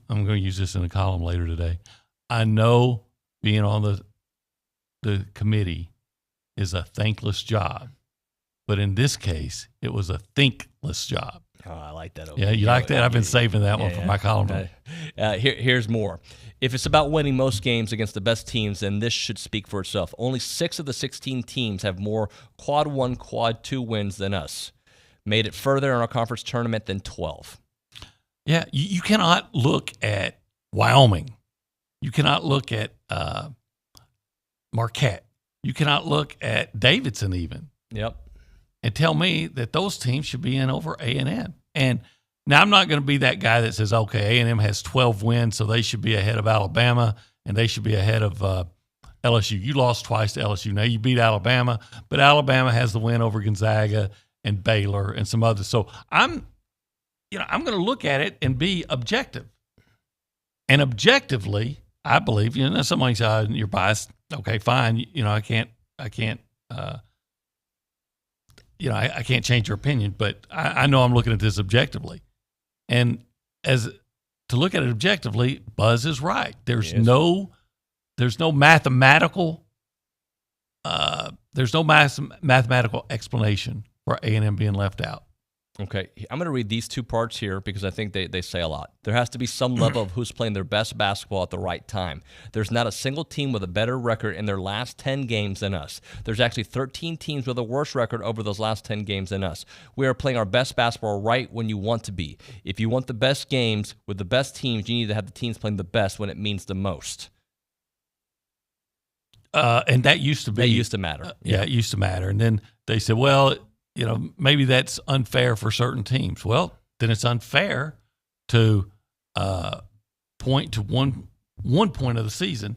Speaker 3: I'm going to use this in a column later today. I know being on the committee is a thankless job, but in this case, it was a thinkless job.
Speaker 10: Oh, I like that.
Speaker 3: Yeah, you like that? I've been saving that one for my column.
Speaker 10: Here's more. If it's about winning most games against the best teams, then this should speak for itself. Only 6 of the 16 teams have more quad 1, quad 2 wins than us. Made it further in our conference tournament than 12.
Speaker 3: Yeah, you cannot look at Wyoming. You cannot look at Marquette. You cannot look at Davidson even.
Speaker 10: Yep.
Speaker 3: And tell me that those teams should be in over A&M. And now I'm not going to be that guy that says, okay, A&M has 12 wins, so they should be ahead of Alabama and they should be ahead of LSU. You lost twice to LSU. Now you beat Alabama, but Alabama has the win over Gonzaga and Baylor and some others. So I'm going to look at it and be objective. And objectively, I believe, somebody says you're biased. Okay, fine. I can't change your opinion, but I know I'm looking at this objectively. And to look at it objectively, Buzz is right. There's no mathematical explanation for A&M being left out.
Speaker 10: Okay, I'm going to read these two parts here because I think they say a lot. There has to be some level of who's playing their best basketball at the right time. There's not a single team with a better record in their last 10 games than us. There's actually 13 teams with a worse record over those last 10 games than us. We are playing our best basketball right when you want to be. If you want the best games with the best teams, you need to have the teams playing the best when it means the most.
Speaker 3: And that used to be.
Speaker 10: That used to matter.
Speaker 3: Yeah, it used to matter. And then they said, well, maybe that's unfair for certain teams. Well, then it's unfair to point to one point of the season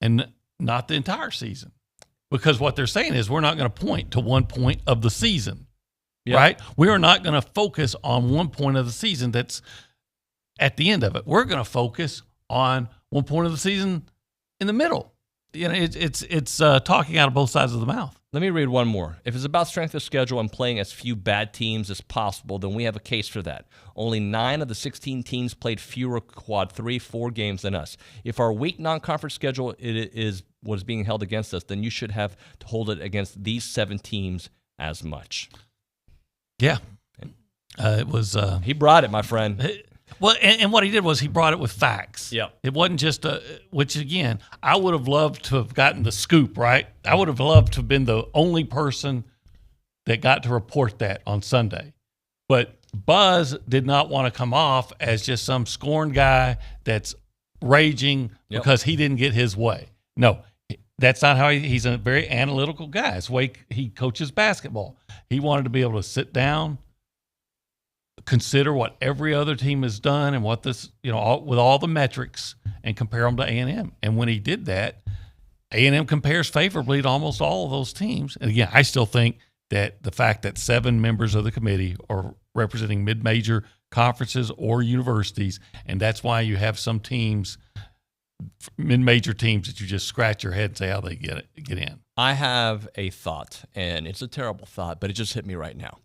Speaker 3: and not the entire season. Because what they're saying is we're not going to point to one point of the season, right? We are not going to focus on one point of the season that's at the end of it. We're going to focus on one point of the season in the middle. It's talking out of both sides of the mouth.
Speaker 10: Let me read one more. If it's about strength of schedule and playing as few bad teams as possible, then we have a case for that. Only 9 of the 16 teams played fewer quad 3-4 games than us. If our weak non-conference schedule is what is being held against us, then you should have to hold it against these 7 teams as much.
Speaker 3: Yeah. It was...
Speaker 10: he brought it, my friend.
Speaker 3: Well, and what he did was he brought it with facts.
Speaker 10: Yeah.
Speaker 3: It wasn't just which again, I would have loved to have gotten the scoop, right? I would have loved to have been the only person that got to report that on Sunday. But Buzz did not want to come off as just some scorned guy that's raging because he didn't get his way. No, that's not how he's a very analytical guy. It's the way he coaches basketball. He wanted to be able to sit down, consider what every other team has done and what this, with all the metrics and compare them to A&M. And when he did that, A&M compares favorably to almost all of those teams. And again, I still think that the fact that 7 members of the committee are representing mid-major conferences or universities, and that's why you have some teams, mid-major teams, that you just scratch your head and say how they get in.
Speaker 10: I have a thought, and it's a terrible thought, but it just hit me right now.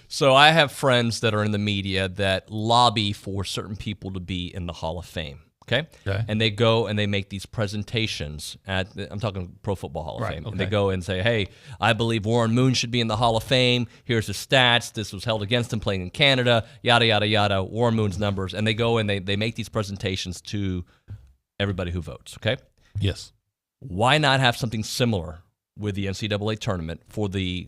Speaker 10: So I have friends that are in the media that lobby for certain people to be in the Hall of Fame, okay? And they go and they make these presentations at, I'm talking Pro Football Hall of Fame.
Speaker 3: Okay.
Speaker 10: And they go and say, hey, I believe Warren Moon should be in the Hall of Fame. Here's his stats. This was held against him playing in Canada, yada, yada, yada, Warren Moon's numbers. And they go and they make these presentations to everybody who votes, okay?
Speaker 3: Yes.
Speaker 10: Why not have something similar with the NCAA tournament for the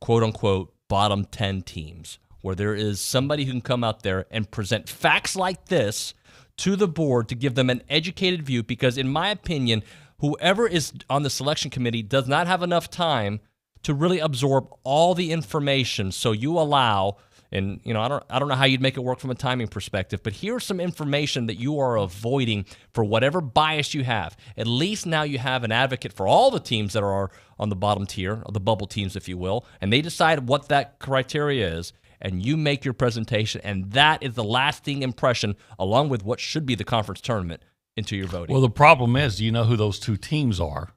Speaker 10: quote-unquote bottom 10 teams, where there is somebody who can come out there and present facts like this to the board to give them an educated view? Because in my opinion, whoever is on the selection committee does not have enough time to really absorb all the information. So you allow, and I don't know how you'd make it work from a timing perspective, but here's some information that you are avoiding for whatever bias you have. At least now you have an advocate for all the teams that are on the bottom tier, or the bubble teams, if you will, and they decide what that criteria is, and you make your presentation, and that is the lasting impression, along with what should be the conference tournament, into your voting.
Speaker 3: Well, the problem is, do you know who those 2 teams are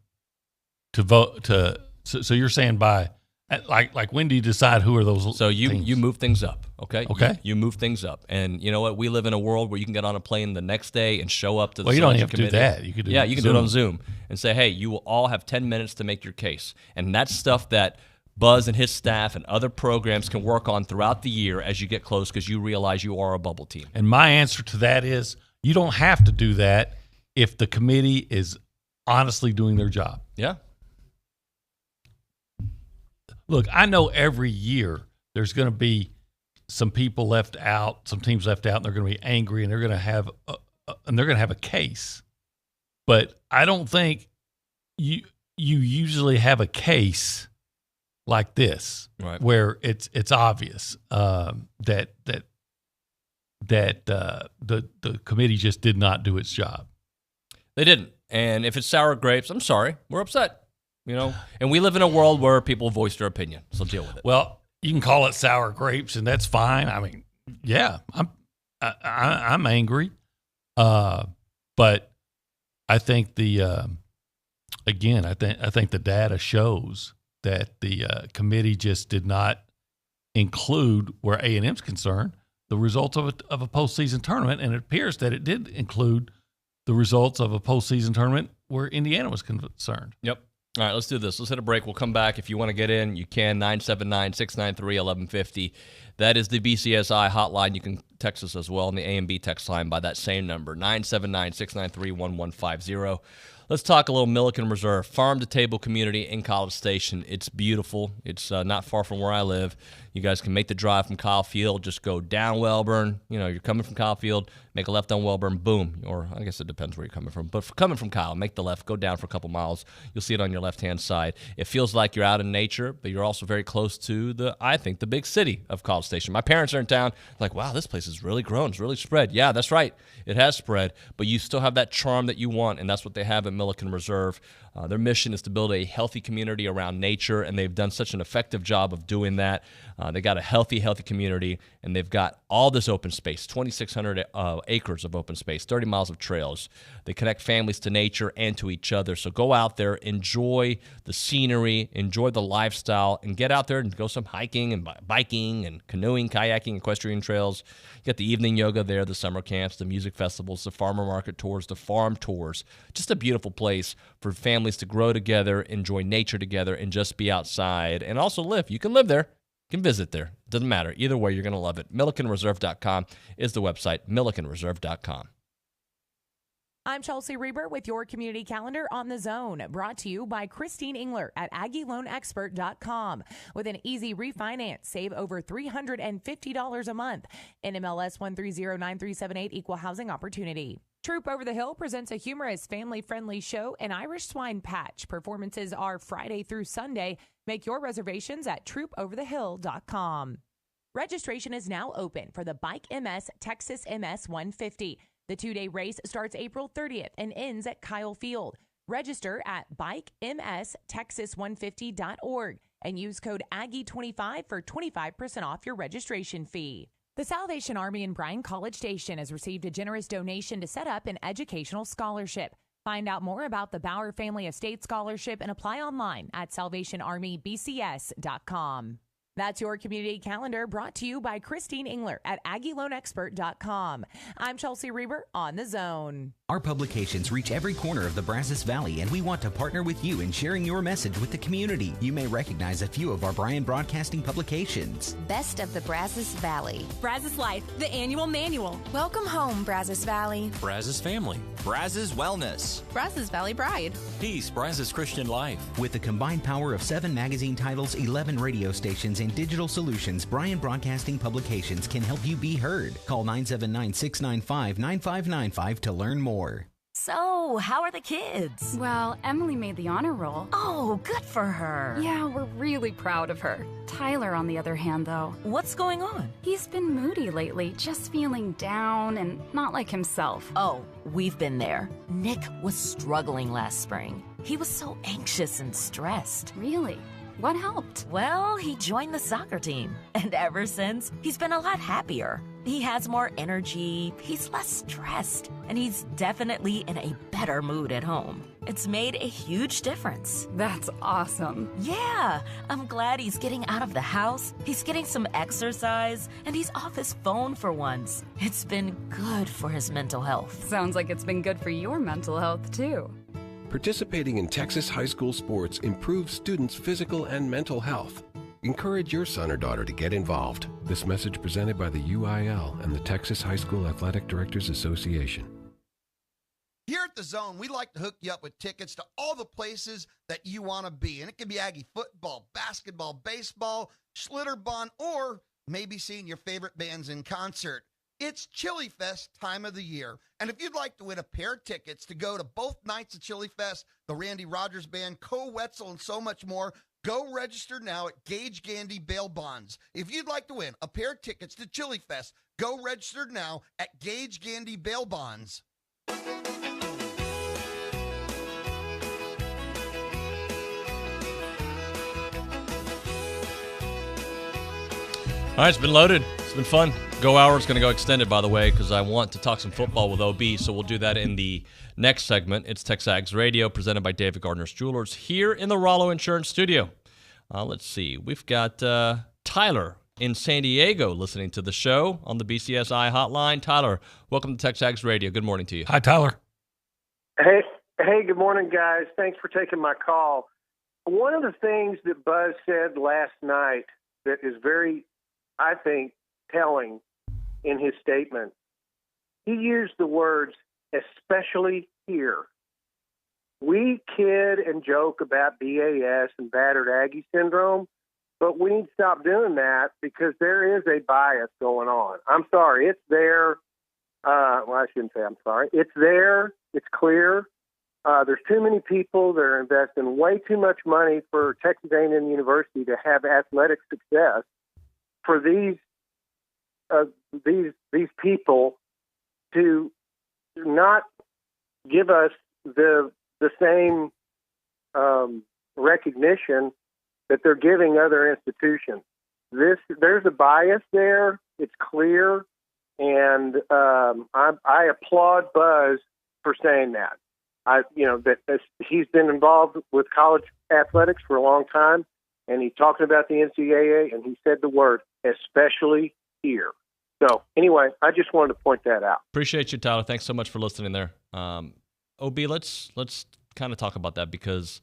Speaker 3: to vote to? So you're saying by like when do you decide who are those?
Speaker 10: So you move things up, okay?
Speaker 3: Okay.
Speaker 10: You move things up, and you know what? We live in a world where you can get on a plane the next day and show up to the.
Speaker 3: Well, you don't have
Speaker 10: committee.
Speaker 3: to do that. You could do
Speaker 10: you can do it on Zoom and say, hey, you will all have 10 minutes to make your case, and that's stuff that Buzz and his staff and other programs can work on throughout the year as you get close, because you realize you are a bubble team.
Speaker 3: And my answer to that is you don't have to do that if the committee is honestly doing their job.
Speaker 10: Yeah.
Speaker 3: Look, I know every year there's going to be some people left out, some teams left out, and they're going to be angry, and they're going to have a case. But I don't think you usually have a case like this,
Speaker 10: right,
Speaker 3: where it's obvious that the committee just did not do its job.
Speaker 10: They didn't. And if it's sour grapes, I'm sorry, we're upset. And we live in a world where people voice their opinion, so deal with it.
Speaker 3: Well, you can call it sour grapes, and that's fine. I mean, yeah, I'm angry. But I think I think the data shows that the committee just did not include, where A&M's concerned, the results of a postseason tournament, and it appears that it did include the results of a postseason tournament where Indiana was concerned.
Speaker 10: Yep. All right, let's do this. Let's hit a break. We'll come back. If you want to get in, you can, 979-693-1150. That is the BCSI hotline. You can text us as well on the A&B text line by that same number, 979-693-1150. Let's talk a little Milliken Reserve, farm-to-table community in College Station. It's beautiful. It's not far from where I live. You guys can make the drive from Kyle Field. Just go down Wellborn. You know, you're coming from Kyle Field, make a left on Wellborn, boom. Or I guess it depends where you're coming from. But coming from Kyle, make the left, go down for a couple miles. You'll see it on your left-hand side. It feels like you're out in nature, but you're also very close to I think, the big city of College Station. My parents are in town. Like, wow, this place has really grown. It's really spread. Yeah, that's right. It has spread, but you still have that charm that you want, and that's what they have at Milliken Reserve. Their mission is to build a healthy community around nature, and they've done such an effective job of doing that. They got a healthy community, and they've got all this open space, 2,600 acres of open space, 30 miles of trails. They connect families to nature and to each other. So go out there, enjoy the scenery, enjoy the lifestyle, and get out there and go some hiking and biking and canoeing, kayaking, equestrian trails. You got the evening yoga there, the summer camps, the music festivals, the farmer market tours, the farm tours. Just a beautiful place for families to grow together, enjoy nature together, and just be outside and also live. You can live there. You can visit there. Doesn't matter. Either way, you're going to love it. MillikenReserve.com is the website, MillikenReserve.com.
Speaker 1: I'm Chelsea Reber with your community calendar on The Zone, brought to you by Christine Engler at AggieLoanExpert.com. With an easy refinance, save over $350 a month. NMLS 1309378, Equal Housing Opportunity. Troop Over the Hill presents a humorous, family-friendly show, An Irish Swine Patch. Performances are Friday through Sunday. Make your reservations at TroopOverTheHill.com. Registration is now open for the Bike MS Texas MS 150. The two-day race starts April 30th and ends at Kyle Field. Register at bikemstexas150.org and use code Aggie25 for 25% off your registration fee. The Salvation Army in Bryan College Station has received a generous donation to set up an educational scholarship. Find out more about the Bauer Family Estate Scholarship and apply online at SalvationArmyBCS.com. That's your community calendar, brought to you by Christine Engler at AggieLoanExpert.com. I'm Chelsea Reber on The Zone.
Speaker 2: Our publications reach every corner of the Brazos Valley, and we want to partner with you in sharing your message with the community. You may recognize a few of our Bryan Broadcasting publications.
Speaker 4: Best of the Brazos Valley.
Speaker 6: Brazos Life, the annual manual.
Speaker 4: Welcome home, Brazos Valley.
Speaker 7: Brazos Family. Brazos Wellness.
Speaker 4: Brazos Valley Bride.
Speaker 7: Peace, Brazos Christian Life.
Speaker 2: With the combined power of 7 magazine titles, 11 radio stations, and digital solutions, Bryan Broadcasting Publications can help you be heard. Call 979-695-9595 to learn more.
Speaker 4: So, how are the kids?
Speaker 8: Well, Emily made the honor roll.
Speaker 4: Oh, good for her.
Speaker 8: Yeah, we're really proud of her. Tyler, on the other hand, though.
Speaker 4: What's going on?
Speaker 8: He's been moody lately, just feeling down and not like himself.
Speaker 4: Oh, we've been there. Nick was struggling last spring. He was so anxious and stressed.
Speaker 8: Really? What helped?
Speaker 4: Well, he joined the soccer team. And ever since, he's been a lot happier. He has more energy, he's less stressed, and he's definitely in a better mood at home. It's made a huge difference.
Speaker 8: That's awesome.
Speaker 4: Yeah, I'm glad he's getting out of the house, he's getting some exercise, and he's off his phone for once. It's been good for his mental health.
Speaker 8: Sounds like it's been good for your mental health, too.
Speaker 11: Participating in Texas high school sports improves students' physical and mental health. Encourage your son or daughter to get involved. This message presented by the UIL and the Texas High School Athletic Directors Association.
Speaker 5: Here at The Zone, we like to hook you up with tickets to all the places that you want to be. And it can be Aggie football, basketball, baseball, Schlitterbahn, or maybe seeing your favorite bands in concert. It's Chili Fest time of the year. And if you'd like to win a pair of tickets to go to both nights of Chili Fest, the Randy Rogers Band, Co Wetzel, and so much more, go register now at Gage Gandy Bail Bonds. If you'd like to win a pair of tickets to Chili Fest, go register now at Gage Gandy Bail Bonds.
Speaker 3: All right, it's been loaded. It's been fun.
Speaker 10: Go hour is going to go extended, by the way, because I want to talk some football with OB, so we'll do that in the next segment. It's TexAgs Radio, presented by David Gardner's Jewelers, here in the Rollo Insurance Studio. Let's see. We've got Tyler in San Diego listening to the show on the BCSI hotline. Tyler, welcome to TexAgs Radio. Good morning to you.
Speaker 3: Hi, Tyler.
Speaker 12: Hey, good morning, guys. Thanks for taking my call. One of the things that Buzz said last night that is very, I think, telling in his statement, he used the words, especially here. We kid and joke about BAS and battered Aggie syndrome, but we need to stop doing that because there is a bias going on. I'm sorry, it's there. I shouldn't say I'm sorry. It's there. It's clear. There's too many people that are investing way too much money for Texas A&M University to have athletic success. For these people to not give us the same recognition that they're giving other institutions. There's a bias there. It's clear, and I applaud Buzz for saying that. That he's been involved with college athletics for a long time, and he's talking about the NCAA, and he said the word, especially here. So anyway, I just wanted to point that out.
Speaker 10: Appreciate you, Tyler. Thanks so much for listening there. OB, let's kind of talk about that because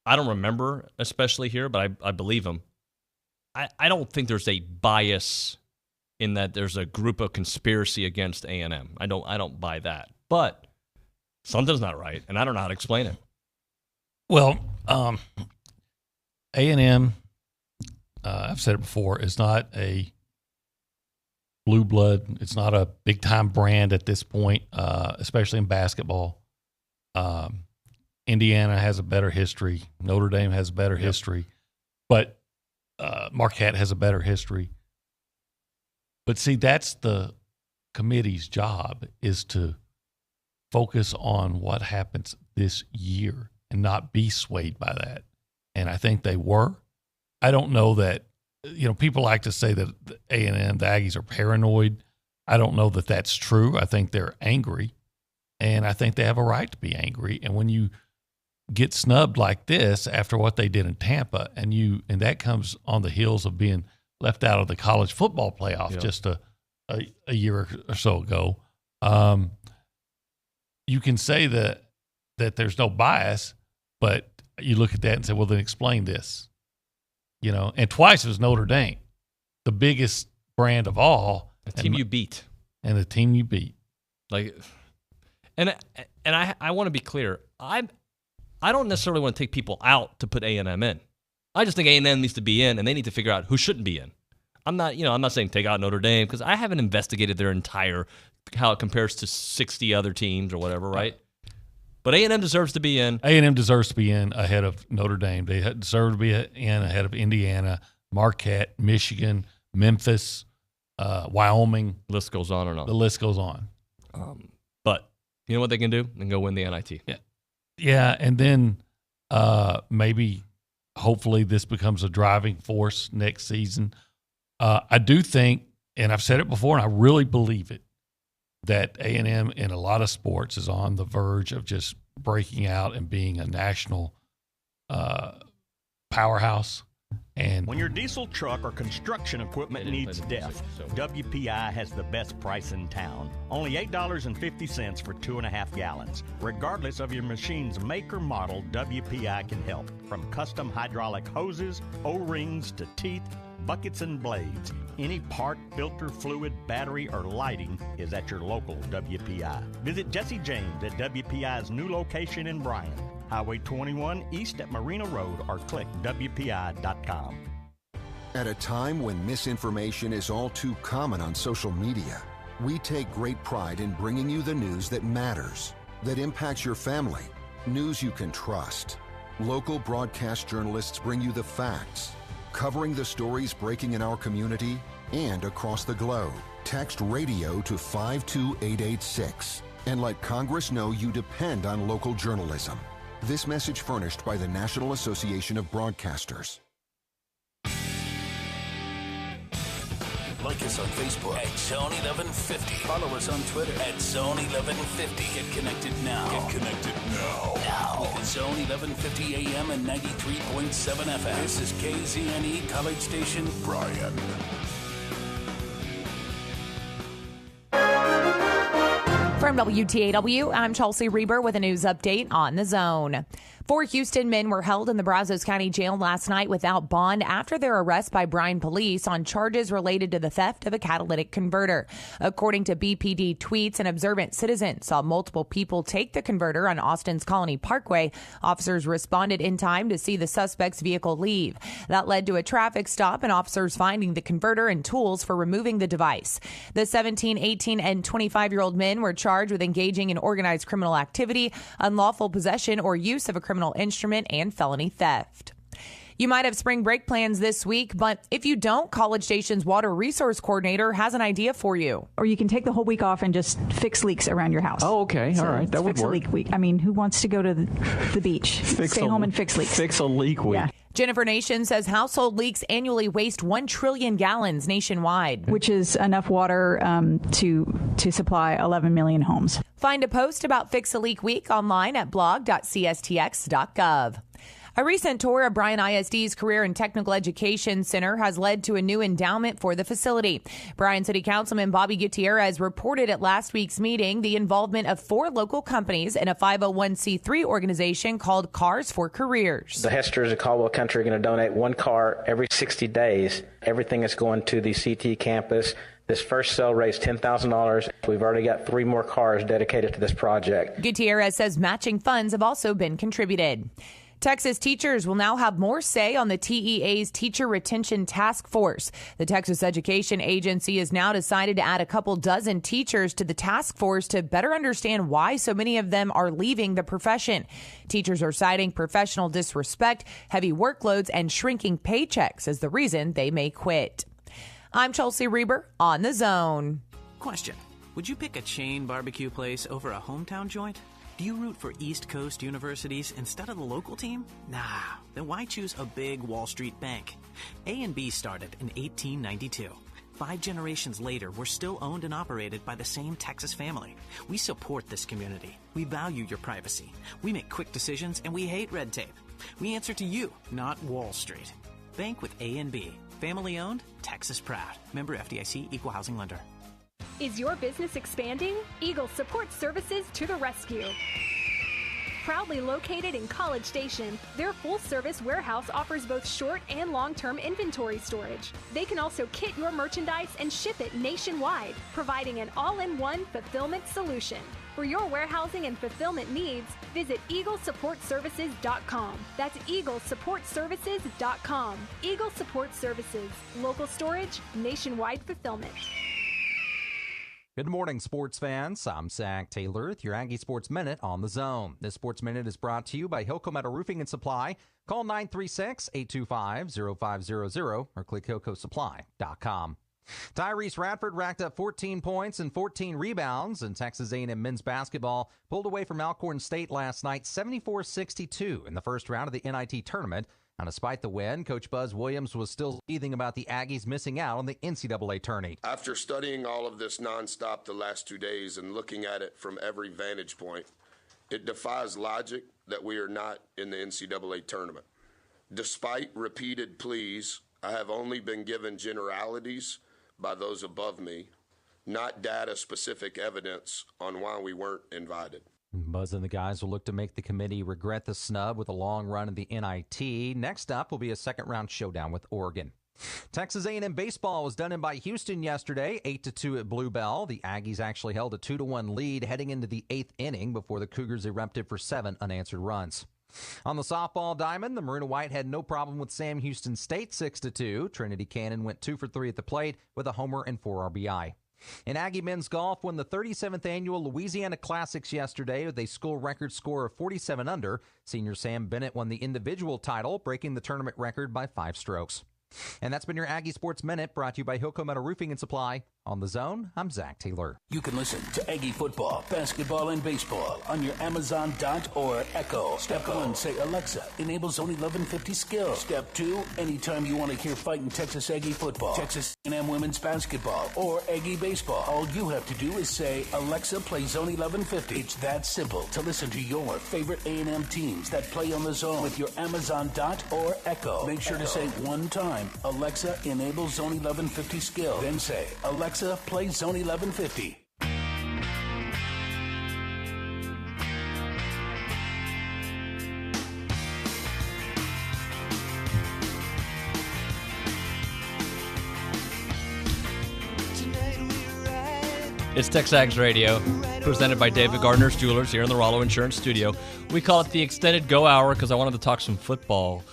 Speaker 10: I don't remember, especially here, but I believe him. I don't think there's a bias in that there's a group of conspiracy against A&M. I don't buy that. But something's not right, and I don't know how to explain it.
Speaker 3: Well, A&M, I've said it before, is not a blue blood. It's not a big-time brand at this point, especially in basketball. Indiana has a better history. Notre Dame has a better history. But Marquette has a better history. But see, that's the committee's job, is to focus on what happens this year and not be swayed by that. And I think they were. I don't know that, people like to say that the A&M, the Aggies are paranoid. I don't know that that's true. I think they're angry, and I think they have a right to be angry. And when you get snubbed like this after what they did in Tampa, and that comes on the heels of being left out of the college football playoff just a year or so ago, you can say that there's no bias, but you look at that and say, well, then explain this. And twice it was Notre Dame, the biggest brand of all.
Speaker 10: The team you beat.
Speaker 3: And the team you beat.
Speaker 10: And I want to be clear. I don't necessarily want to take people out to put A&M in. I just think A&M needs to be in, and they need to figure out who shouldn't be in. I'm not saying take out Notre Dame, because I haven't investigated their entire, how it compares to 60 other teams or whatever, right? But A&M deserves to be in.
Speaker 3: A&M deserves to be in ahead of Notre Dame. They deserve to be in ahead of Indiana, Marquette, Michigan, Memphis, Wyoming.
Speaker 10: The list goes on and on.
Speaker 3: The list goes on.
Speaker 10: But you know what they can do? They can go win the NIT.
Speaker 3: Yeah, and then maybe, hopefully, this becomes a driving force next season. I do think, and I've said it before, and I really believe it, that A&M in a lot of sports is on the verge of just breaking out and being a national powerhouse. And
Speaker 13: when your diesel truck or construction equipment needs DEF, WPI has the best price in town. Only $8.50 for 2.5 gallons. Regardless of your machine's make or model, WPI can help. From custom hydraulic hoses, O-rings to teeth, buckets and blades. Any part, filter, fluid, battery, or lighting is at your local WPI. Visit Jesse James at WPI's new location in Bryan, Highway 21 east at Marina Road, or click WPI.com.
Speaker 14: At a time when misinformation is all too common on social media, we take great pride in bringing you the news that matters, that impacts your family, news you can trust. Local broadcast journalists bring you the facts, covering the stories breaking in our community and across the globe. Text radio to 52886 and let Congress know you depend on local journalism. This message furnished by the National Association of Broadcasters.
Speaker 9: Like us on Facebook at Zone 1150. Follow us on Twitter at Zone 1150. Get connected now. With the Zone 1150 AM and 93.7 FM. This is KZNE College Station, Bryan.
Speaker 1: From WTAW, I'm Chelsea Reber with a news update on the Zone. 4 Houston men were held in the Brazos County Jail last night without bond after their arrest by Bryan police on charges related to the theft of a catalytic converter. According to BPD tweets, an observant citizen saw multiple people take the converter on Austin's Colony Parkway. Officers responded in time to see the suspect's vehicle leave. That led to a traffic stop and officers finding the converter and tools for removing the device. The 17, 18, and 25-year-old men were charged with engaging in organized criminal activity, unlawful possession or use of a criminal instrument, and felony theft. You might have spring break plans this week, but if you don't, College Station's water resource coordinator has an idea for you.
Speaker 15: Or you can take the whole week off and just fix leaks around your house.
Speaker 16: Oh, okay.
Speaker 15: So
Speaker 16: all right. That would
Speaker 15: fix
Speaker 16: work.
Speaker 15: a leak week. I mean, who wants to go to the beach? Stay home and fix leaks.
Speaker 16: Fix a leak week.
Speaker 15: Yeah.
Speaker 1: Jennifer Nation says household leaks annually waste 1 trillion gallons nationwide,
Speaker 15: which is enough water to supply 11 million homes.
Speaker 1: Find a post about Fix a Leak Week online at blog.cstx.gov. A recent tour of Bryan ISD's Career and Technical Education Center has led to a new endowment for the facility. Bryan City Councilman Bobby Gutierrez reported at last week's meeting the involvement of 4 local companies and a 501c3 organization called Cars for Careers.
Speaker 17: The Hesters of Caldwell Country are going to donate 1 car every 60 days. Everything is going to the CT campus. This first sale raised $10,000. We've already got 3 more cars dedicated to this project.
Speaker 1: Gutierrez says matching funds have also been contributed. Texas teachers will now have more say on the TEA's Teacher Retention Task Force. The Texas Education Agency has now decided to add a couple dozen teachers to the task force to better understand why so many of them are leaving the profession. Teachers are citing professional disrespect, heavy workloads, and shrinking paychecks as the reason they may quit. I'm Chelsea Reber on The Zone.
Speaker 18: Question. Would you pick a chain barbecue place over a hometown joint? Do you root for East Coast universities instead of the local team? Nah, then why choose a big Wall Street bank? A&B started in 1892. 5 generations later, we're still owned and operated by the same Texas family. We support this community. We value your privacy. We make quick decisions, and we hate red tape. We answer to you, not Wall Street. Bank with A&B. Family owned, Texas proud. Member FDIC, Equal Housing Lender.
Speaker 6: Is your business expanding? Eagle Support Services to the rescue. Proudly located in College Station, their full-service warehouse offers both short and long-term inventory storage. They can also kit your merchandise and ship it nationwide, providing an all-in-one fulfillment solution. For your warehousing and fulfillment needs, visit EagleSupportServices.com. That's EagleSupportServices.com. Eagle Support Services. Local storage, nationwide fulfillment.
Speaker 19: Good morning, sports fans. I'm Zach Taylor with your Aggie Sports Minute on The Zone. This Sports Minute is brought to you by Hilco Metal Roofing and Supply. Call 936-825-0500 or click HilcoSupply.com. Tyrese Radford racked up 14 points and 14 rebounds, and Texas A&M men's basketball pulled away from Alcorn State last night 74-62 in the first round of the NIT tournament. Now, despite the win, Coach Buzz Williams was still seething about the Aggies missing out on the NCAA tourney.
Speaker 20: After studying all of this nonstop the last 2 days and looking at it from every vantage point, it defies logic that we are not in the NCAA tournament. Despite repeated pleas, I have only been given generalities by those above me, not data-specific evidence on why we weren't invited.
Speaker 19: Buzz and the guys will look to make the committee regret the snub with a long run in the NIT. Next up will be a second-round showdown with Oregon. Texas A&M baseball was done in by Houston yesterday, 8-2 at Bluebell. The Aggies actually held a 2-1 lead heading into the 8th inning before the Cougars erupted for 7 unanswered runs. On the softball diamond, the Maroon and White had no problem with Sam Houston State 6-2. Trinity Cannon went 2 for 3 at the plate with a homer and 4 RBI. And Aggie men's golf won the 37th annual Louisiana Classics yesterday with a school record score of 47 under. Senior Sam Bennett won the individual title, breaking the tournament record by 5 strokes. And that's been your Aggie Sports Minute, brought to you by Hilco Metal Roofing and Supply On The Zone, I'm Zach Taylor.
Speaker 9: You can listen to Aggie football, basketball, and baseball on your Amazon Dot or Echo. Step 1, say, Alexa, enable Zone 1150 skill. Step 2, anytime you want to hear fighting Texas Aggie football, Texas A&M women's basketball, or Aggie baseball, all you have to do is say, Alexa, play Zone 1150. It's that simple to listen to your favorite A&M teams that play on the Zone with your Amazon Dot or Echo. Make sure to say one time, Alexa, enable Zone 1150 skill. Then say, Alexa, play Zone 1150.
Speaker 10: It's TexAgs Radio, presented by David Gardner's Jewelers here in the Rollo Insurance Studio. We call it the Extended Go Hour because I wanted to talk some football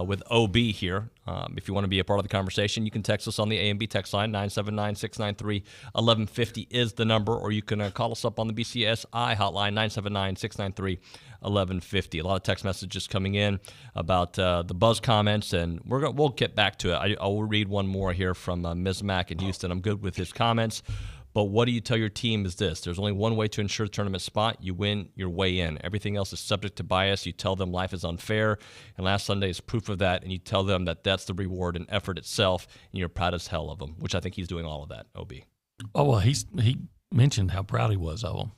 Speaker 10: with OB here. If you want to be a part of the conversation, you can text us on the A&B text line. 979-693-1150 is the number, or you can call us up on the BCSI hotline, 979-693-1150. A lot of text messages coming in about the Buzz comments, and we'll get back to it. I will read one more here from Ms. Mack in Houston. I'm good with his comments. But what do you tell your team is this? There's only one way to ensure the tournament spot. You win your way in. Everything else is subject to bias. You tell them life is unfair. And last Sunday is proof of that. And you tell them that that's the reward and effort itself. And you're proud as hell of them, which I think he's doing all of that, OB.
Speaker 3: Oh, well, he mentioned how proud he was of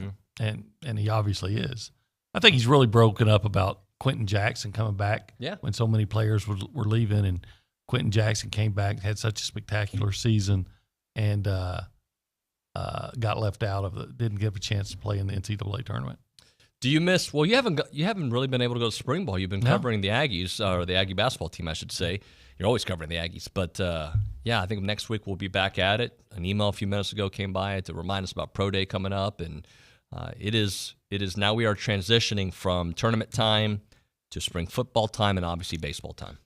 Speaker 3: them. And he obviously is. I think he's really broken up about Quentin Jackson coming back when so many players were leaving, and Quentin Jackson came back, had such a spectacular season, and got left out of it. Didn't give a chance to play in the NCAA tournament.
Speaker 10: Do you miss? Well, you haven't really been able to go to spring ball. You've been covering the Aggies, or the Aggie basketball team, I should say. You're always covering the Aggies, but I think next week we'll be back at it. An email a few minutes ago came by to remind us about Pro Day coming up, and it is now we are transitioning from tournament time to spring football time, and obviously baseball time.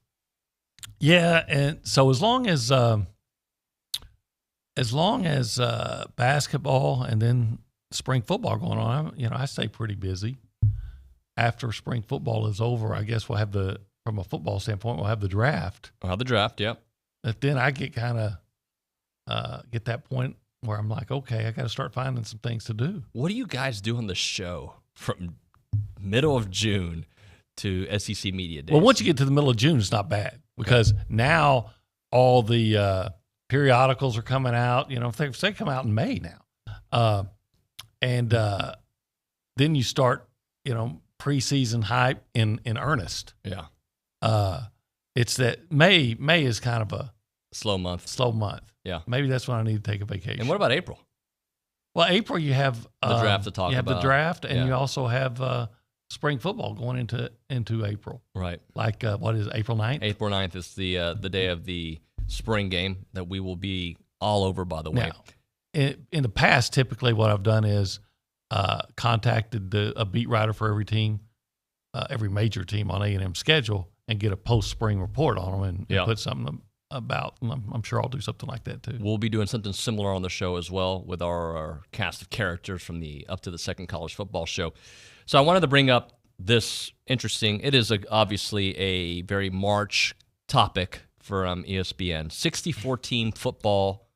Speaker 3: Yeah, and so as long as basketball and then spring football going on, I stay pretty busy. After spring football is over, I guess we'll have from a football standpoint, we'll have the draft.
Speaker 10: We'll have the draft, yep.
Speaker 3: But then I get get that point where I'm like, okay, I got to start finding some things to do.
Speaker 10: What do you guys do on the show from middle of June to SEC Media Days?
Speaker 3: Well, once you get to the middle of June, it's not bad because now all the periodicals are coming out. If they come out in May now, and then you start, preseason hype in earnest.
Speaker 10: Yeah.
Speaker 3: It's that May is kind of a
Speaker 10: slow month.
Speaker 3: Yeah. Maybe that's when I need to take a vacation.
Speaker 10: And what about April?
Speaker 3: Well, April you have
Speaker 10: the draft to talk about.
Speaker 3: You have the draft, and you also have spring football going into April.
Speaker 10: Right.
Speaker 3: Like what is it, April 9th?
Speaker 10: April 9th is the day of the spring game that we will be all over, by the way.
Speaker 3: Now, in the past, typically what I've done is contacted a beat writer for every team, every major team on A&M schedule, and get a post-spring report on them and put something about. I'm sure I'll do something like that too.
Speaker 10: We'll be doing something similar on the show as well with our cast of characters from the Up to the Second College Football Show. So I wanted to bring up this interesting, it is obviously a very March topic for ESPN, 64-team football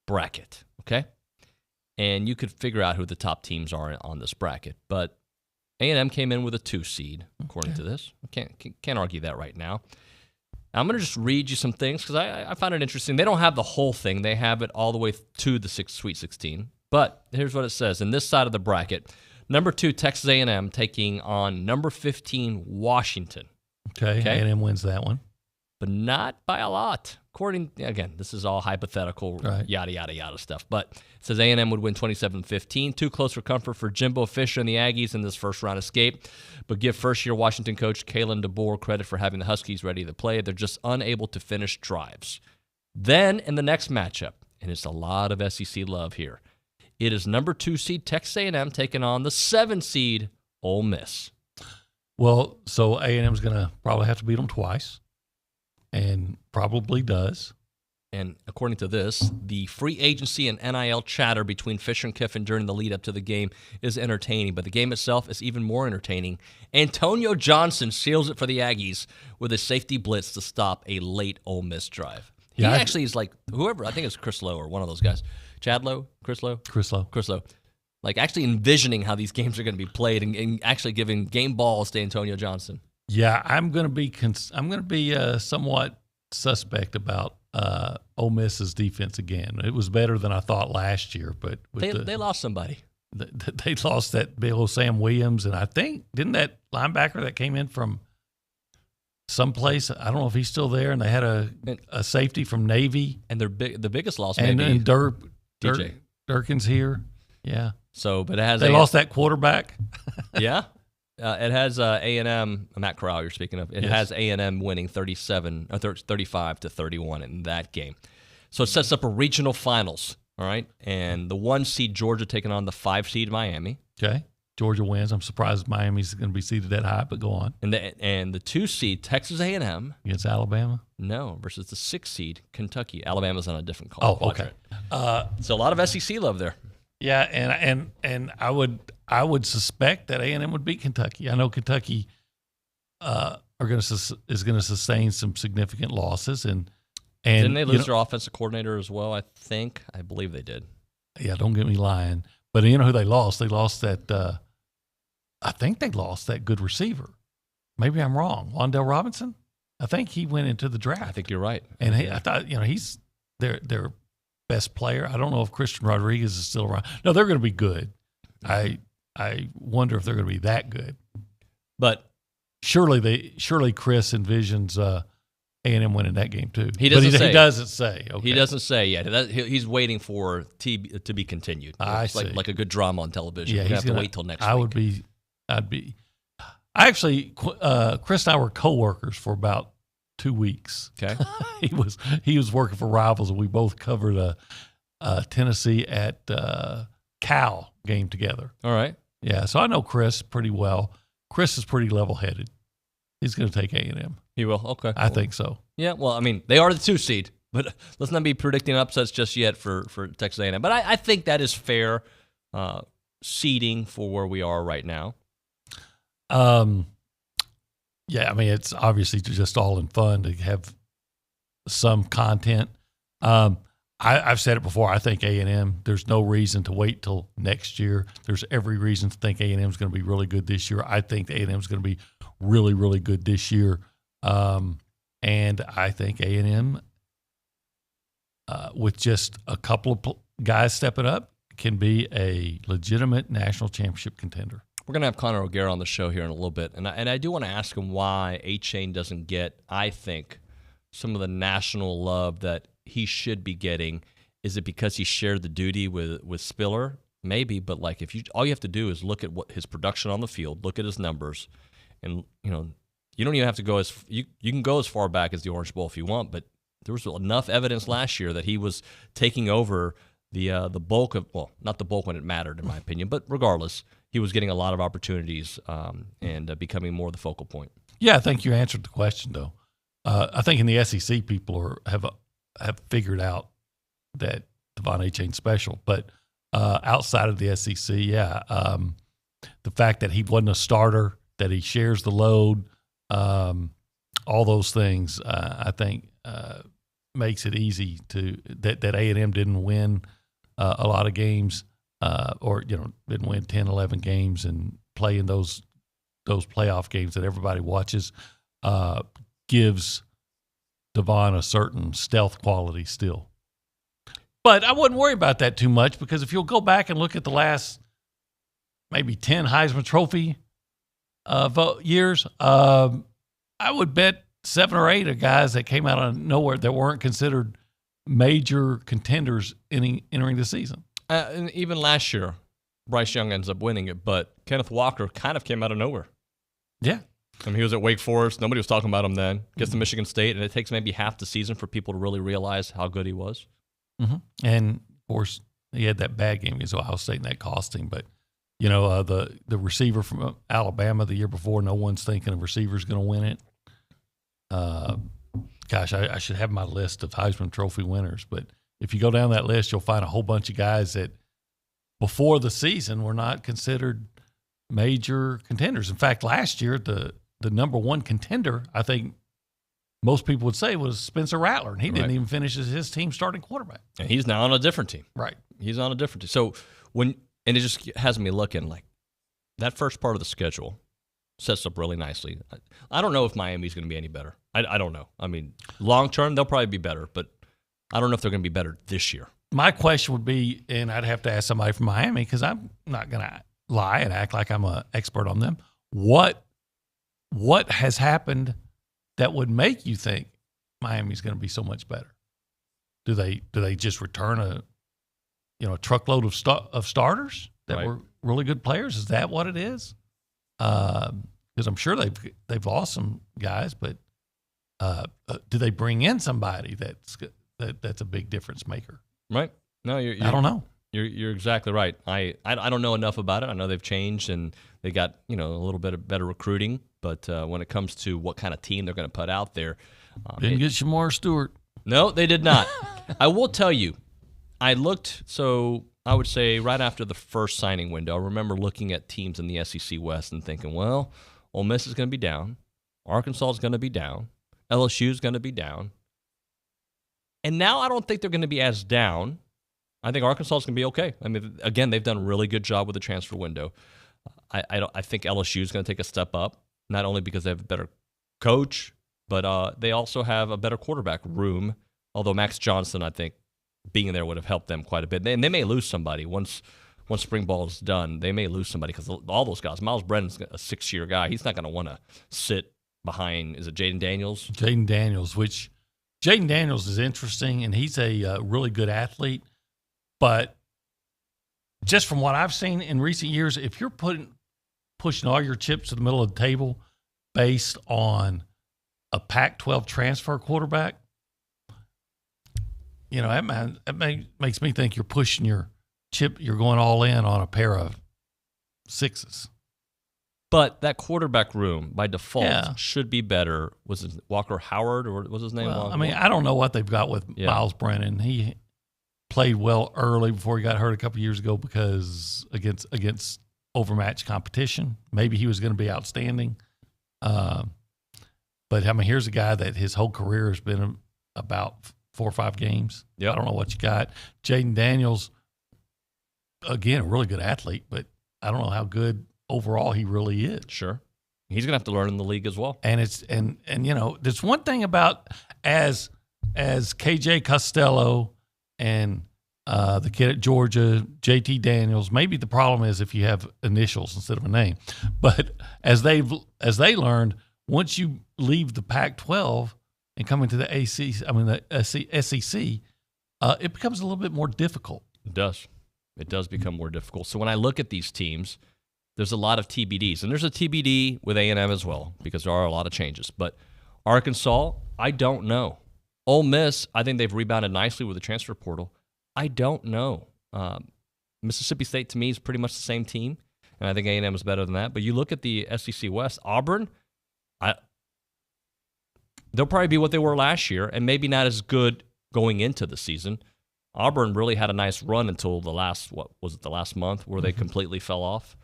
Speaker 10: bracket, okay? And you could figure out who the top teams are on this bracket. But A&M came in with a 2 seed, according to this. I can't argue that right now. I'm going to just read you some things because I find it interesting. They don't have the whole thing. They have it all the way to the Sweet 16. But here's what it says. In this side of the bracket, number 2, Texas A&M taking on number 15, Washington.
Speaker 3: Okay. A&M wins that one.
Speaker 10: But not by a lot. Again, this is all hypothetical, yada, yada, yada stuff. But it says A&M would win 27-15. Too close for comfort for Jimbo Fisher and the Aggies in this first-round escape. But give first-year Washington coach Kalen DeBoer credit for having the Huskies ready to play. They're just unable to finish drives. Then in the next matchup, and it's a lot of SEC love here, it is number 2 seed Texas A&M taking on the 7 seed Ole Miss.
Speaker 3: Well, so A&M's going to probably have to beat them twice. And probably does.
Speaker 10: And according to this, the free agency and NIL chatter between Fisher and Kiffin during the lead-up to the game is entertaining, but the game itself is even more entertaining. Antonio Johnson seals it for the Aggies with a safety blitz to stop a late Ole Miss drive. He actually is like whoever. I think it's Chris Lowe or one of those guys. Chad Lowe, Chris Lowe. Like actually envisioning how these games are going to be played and actually giving game balls to Antonio Johnson.
Speaker 3: Yeah, I'm going to be somewhat suspect about Ole Miss's defense again. It was better than I thought last year, but
Speaker 10: they lost somebody.
Speaker 3: They lost that big old Sam Williams, and I think didn't that linebacker that came in from someplace, I don't know if he's still there, and they had a safety from Navy,
Speaker 10: and the biggest loss
Speaker 3: and
Speaker 10: DJ
Speaker 3: Durkin's here, yeah.
Speaker 10: So, but it has
Speaker 3: they lost that quarterback.
Speaker 10: Yeah. It has A&M, Matt Corral you're speaking of. It has A&M winning 35-31 in that game. So it sets up a regional finals, all right? And the 1 seed Georgia taking on the 5 seed Miami.
Speaker 3: Okay. Georgia wins. I'm surprised Miami's going to be seeded that high, but go on.
Speaker 10: And the 2 seed Texas A&M.
Speaker 3: Against Alabama?
Speaker 10: No, versus the 6 seed Kentucky. Alabama's on a different call.
Speaker 3: Oh, okay.
Speaker 10: So a lot of SEC love there.
Speaker 3: Yeah, and I would suspect that A&M would beat Kentucky. I know Kentucky is going to sustain some significant losses, and
Speaker 10: didn't they lose their offensive coordinator as well? I believe they did.
Speaker 3: Yeah, don't get me lying. But you know who they lost? They lost that. I think they lost that good receiver. Maybe I'm wrong. Wan'Dale Robinson. I think he went into the draft.
Speaker 10: I think you're right.
Speaker 3: And I thought he's their best player. I don't know if Christian Rodriguez is still around. No, they're going to be good. I wonder if they're going to be that good.
Speaker 10: But
Speaker 3: surely Chris envisions A&M winning that game too.
Speaker 10: He doesn't
Speaker 3: say. Okay.
Speaker 10: He doesn't say yet. He's waiting for to be continued.
Speaker 3: I see.
Speaker 10: Like a good drama on television.
Speaker 3: Yeah,
Speaker 10: We're going to have to wait till next week.
Speaker 3: I actually, Chris and I were co-workers for about 2 weeks.
Speaker 10: Okay.
Speaker 3: he was working for Rivals, and we both covered a Tennessee at Cal game together.
Speaker 10: All right.
Speaker 3: Yeah, so I know Chris pretty well. Chris is pretty level-headed. He's going to take A&M.
Speaker 10: He will? Okay.
Speaker 3: I think so.
Speaker 10: Yeah, well, I mean, they are the 2 seed, but let's not be predicting upsets just yet for Texas A&M. But I think that is fair seeding for where we are right now.
Speaker 3: Yeah, I mean, it's obviously just all in fun to have some content. I've said it before. I think A&M, there's no reason to wait till next year. There's every reason to think A&M is going to be really good this year. I think A&M is going to be really, really good this year. And I think A&M, with just a couple of guys stepping up, can be a legitimate national championship contender.
Speaker 10: We're going to have Connor O'Gara on the show here in a little bit. And I do want to ask him why A-Chain doesn't get, I think, some of the national love that he should be getting. Is it because he shared the duty with Spiller? Maybe, but like all you have to do is look at what his production on the field, look at his numbers, and you don't even have to go you can go as far back as the Orange Bowl if you want, but there was enough evidence last year that he was taking over the bulk of, well, not the bulk when it mattered in my opinion, but regardless, he was getting a lot of opportunities and becoming more the focal point.
Speaker 3: Yeah, I think you answered the question though. I think in the SEC people have figured out that Devon A-Chain's special, but outside of the SEC, the fact that he wasn't a starter, that he shares the load, all those things, I think makes it easy that A&M didn't win a lot of games, or didn't win 10, 11 games and play in those playoff games that everybody watches, gives Devon a certain stealth quality still. But I wouldn't worry about that too much, because if you'll go back and look at the last maybe 10 Heisman Trophy years, I would bet 7 or 8 of guys that came out of nowhere that weren't considered major contenders entering the season.
Speaker 10: And even last year, Bryce Young ends up winning it, but Kenneth Walker kind of came out of nowhere.
Speaker 3: Yeah.
Speaker 10: I mean, he was at Wake Forest. Nobody was talking about him then. Gets to Michigan State, and it takes maybe half the season for people to really realize how good he was.
Speaker 3: Mm-hmm. And, of course, he had that bad game against Ohio State, and that cost him. But, the receiver from Alabama the year before, no one's thinking a receiver's going to win it. Gosh, I should have my list of Heisman Trophy winners. But if you go down that list, you'll find a whole bunch of guys that before the season were not considered major contenders. In fact, last year, the number one contender, I think, most people would say was Spencer Rattler, and he didn't even finish as his team starting quarterback.
Speaker 10: And he's now on a different team.
Speaker 3: Right.
Speaker 10: He's on a different team. So and it just has me looking like that first part of the schedule sets up really nicely. I don't know if Miami's going to be any better. I don't know. I mean, long term, they'll probably be better, but I don't know if they're going to be better this year.
Speaker 3: My question would be, and I'd have to ask somebody from Miami because I'm not going to lie and act like I'm an expert on them. What has happened that would make you think Miami's going to be so much better? Do they just return a truckload of starters that were really good players? Is that what it is? Because I'm sure they've lost some guys, but do they bring in somebody that's a big difference maker?
Speaker 10: Right. No,
Speaker 3: I don't know.
Speaker 10: You're exactly right. I don't know enough about it. I know they've changed and they got a little bit of better recruiting, but when it comes to what kind of team they're going to put out there,
Speaker 3: didn't get Shamar Stewart.
Speaker 10: No, they did not. I will tell you, I looked. So I would say right after the first signing window, I remember looking at teams in the SEC West and thinking, well, Ole Miss is going to be down, Arkansas is going to be down, LSU is going to be down. And now I don't think they're going to be as down. I think Arkansas is going to be okay. I mean, again, they've done a really good job with the transfer window. I think LSU is going to take a step up, not only because they have a better coach, but they also have a better quarterback room. Although Max Johnson, I think, being there would have helped them quite a bit. And they may lose somebody once spring ball is done. They may lose somebody because all those guys. Miles Brennan's a 6-year guy. He's not going to want to sit behind. Is it Jaden Daniels?
Speaker 3: Jaden Daniels is interesting, and he's a really good athlete. But just from what I've seen in recent years, if you're pushing all your chips to the middle of the table based on a Pac-12 transfer quarterback, that makes me think you're pushing your chip. You're going all in on a pair of sixes.
Speaker 10: But that quarterback room, by default, should be better. Was it Walker Howard, or was his name?
Speaker 3: Well, I don't know what they've got with Miles Brennan. He played well early before he got hurt a couple years ago because against overmatched competition. Maybe he was going to be outstanding. But here's a guy that his whole career has been about 4 or 5 games. Yep. I don't know what you got. Jaden Daniels, again, a really good athlete, but I don't know how good overall he really is.
Speaker 10: Sure. He's going to have to learn in the league as well.
Speaker 3: And there's one thing about as KJ Costello and the kid at Georgia, JT Daniels, maybe the problem is if you have initials instead of a name. But as they learned, once you leave the Pac-12 and come into the SEC, it becomes a little bit more difficult.
Speaker 10: It does. It does become more difficult. So when I look at these teams, there's a lot of TBDs. And there's a TBD with A&M as well because there are a lot of changes. But Arkansas, I don't know. Ole Miss, I think they've rebounded nicely with the transfer portal. I don't know. Mississippi State, to me, is pretty much the same team. And I think A&M is better than that. But you look at the SEC West, Auburn, they'll probably be what they were last year and maybe not as good going into the season. Auburn really had a nice run until the last month where they completely fell off,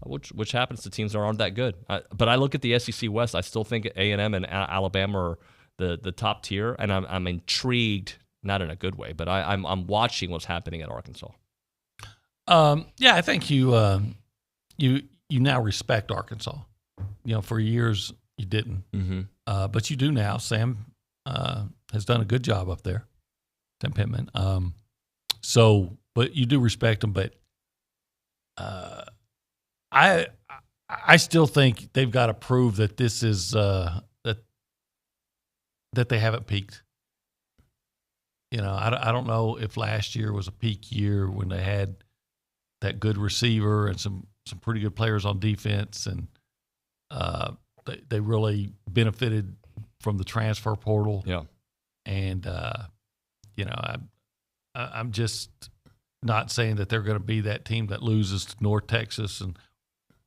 Speaker 10: which happens to teams that aren't that good. But I look at the SEC West, I still think A&M and Alabama are the top tier, and I'm intrigued, not in a good way, but I'm watching what's happening at Arkansas.
Speaker 3: I think you now respect Arkansas. For years you didn't, but you do now. Sam has done a good job up there, Sam Pittman. But you do respect them. But I still think they've got to prove that this is that they haven't peaked. I don't know if last year was a peak year when they had that good receiver and some pretty good players on defense, and they really benefited from the transfer portal.
Speaker 10: Yeah,
Speaker 3: and I'm just not saying that they're going to be that team that loses to North Texas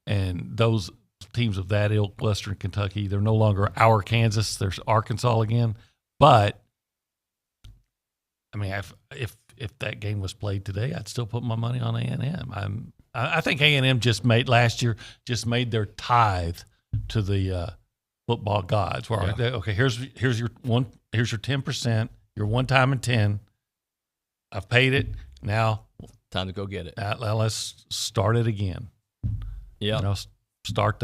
Speaker 3: and those teams of that ilk, Western Kentucky. They're no longer our Kansas. There's Arkansas again. But if that game was played today, I'd still put my money on A&M. I think A&M last year made their tithe to the football gods. Where okay, here's your 10%, your 1 time and 10. I've paid it. Now
Speaker 10: time to go get it.
Speaker 3: Now let's start it again.
Speaker 10: Yeah,
Speaker 3: start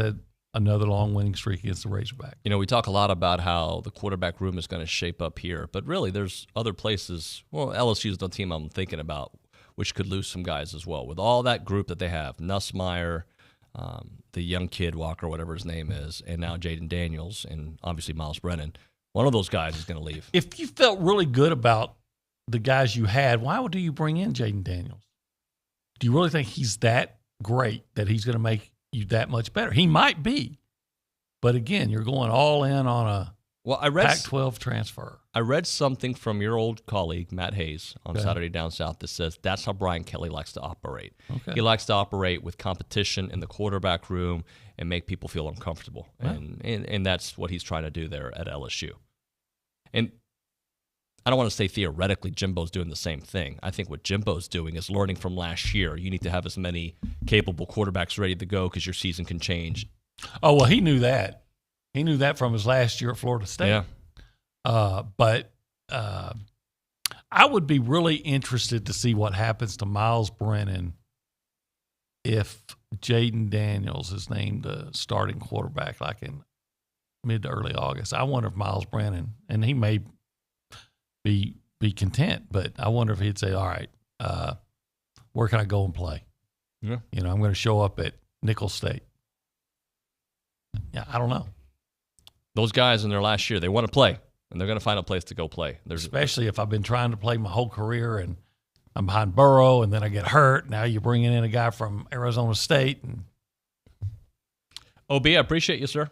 Speaker 3: another long winning streak against the Razorbacks.
Speaker 10: We talk a lot about how the quarterback room is going to shape up here, but really there's other places. Well, LSU is the team I'm thinking about, which could lose some guys as well. With all that group that they have, Nussmeier, the young kid, Walker, whatever his name is, and now Jaden Daniels, and obviously Miles Brennan. One of those guys is going to leave.
Speaker 3: If you felt really good about the guys you had, why do you bring in Jaden Daniels? Do you really think he's that great that he's going to make you that much better? He might be. But again, you're going all in on a Pac-12 transfer.
Speaker 10: I read something from your old colleague, Matt Hayes, on Saturday Down South that says that's how Brian Kelly likes to operate. Okay. He likes to operate with competition in the quarterback room and make people feel uncomfortable. Right. And that's what he's trying to do there at LSU. And I don't want to say theoretically Jimbo's doing the same thing. I think what Jimbo's doing is learning from last year. You need to have as many capable quarterbacks ready to go because your season can change.
Speaker 3: Oh, well, he knew that. He knew that from his last year at Florida State.
Speaker 10: Yeah.
Speaker 3: But I would be really interested to see what happens to Miles Brennan if Jaden Daniels is named the starting quarterback like in mid to early August. I wonder if Miles Brennan, and he may be content, but I wonder if he'd say, all right, where can I go and play?
Speaker 10: Yeah.
Speaker 3: I'm going to show up at Nicholls State. Yeah, I don't know.
Speaker 10: Those guys in their last year, they want to play, and they're going to find a place to go play.
Speaker 3: Especially if I've been trying to play my whole career and I'm behind Burrow, and then I get hurt. Now you're bringing in a guy from Arizona State.
Speaker 10: OB, I appreciate you, sir.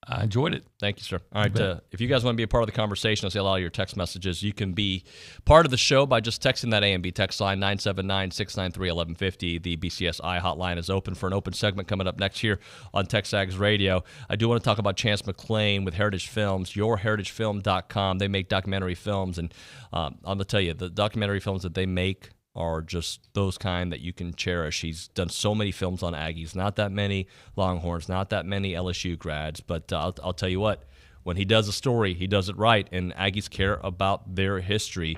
Speaker 3: I enjoyed it.
Speaker 10: Thank you, sir. All right, if you guys want to be a part of the conversation, I see a lot of your text messages. You can be part of the show by just texting that A&B text line, 979-693-1150. The BCSI hotline is open for an open segment coming up next here on TexAgs Radio. I do want to talk about Chance McClain with Heritage Films, yourheritagefilm.com. They make documentary films, and I'm going to tell you, the documentary films that they make are just those kind that you can cherish. He's done so many films on Aggies, not that many Longhorns, not that many LSU grads, but I'll tell you what, when he does a story, he does it right, and Aggies care about their history.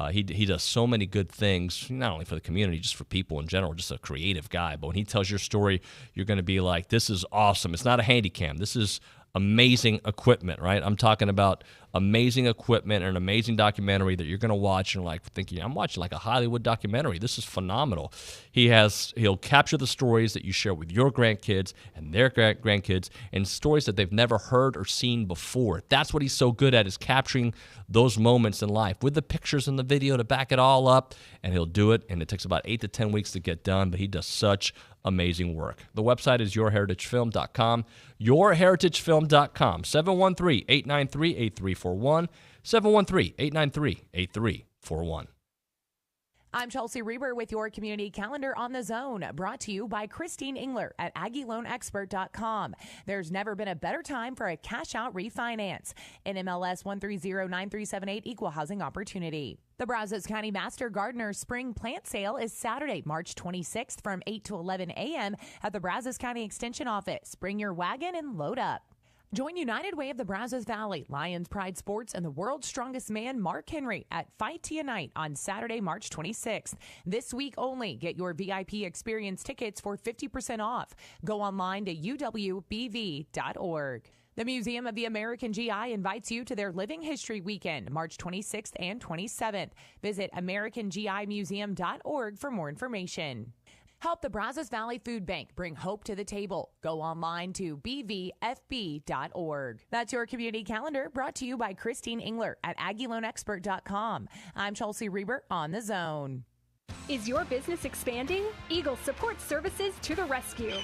Speaker 10: He does so many good things, not only for the community, just for people in general, just a creative guy. But when he tells your story, you're going to be like, this is awesome. It's not a handy cam. This is amazing equipment, right? I'm talking about amazing equipment and an amazing documentary that you're going to watch and like thinking, I'm watching like a Hollywood documentary. This is phenomenal. He'll capture the stories that you share with your grandkids and their grandkids and stories that they've never heard or seen before. That's what he's so good at, is capturing those moments in life with the pictures and the video to back it all up. And he'll do it, and it takes about 8 to 10 weeks to get done, but he does such amazing work. The website is yourheritagefilm.com, yourheritagefilm.com, 713-893-8341, 713-893-8341.
Speaker 1: I'm Chelsea Reber with your community calendar on the Zone, brought to you by Christine Engler at AggieLoanExpert.com. There's never been a better time for a cash-out refinance. NMLS 1309378, Equal Housing Opportunity. The Brazos County Master Gardener Spring Plant Sale is Saturday, March 26th from 8 to 11 a.m. at the Brazos County Extension Office. Bring your wagon and load up. Join United Way of the Brazos Valley, Lions Pride Sports, and the world's strongest man, Mark Henry, at Fight to Unite on Saturday, March 26th. This week only, get your VIP experience tickets for 50% off. Go online to uwbv.org. The Museum of the American GI invites you to their Living History Weekend, March 26th and 27th. Visit AmericanGIMuseum.org for more information. Help the Brazos Valley Food Bank bring hope to the table. Go online to bvfb.org. That's your community calendar, brought to you by Christine Engler at AggieLoanExpert.com. I'm Chelsea Reber on the Zone.
Speaker 6: Is your business expanding? Eagle Support Services to the rescue.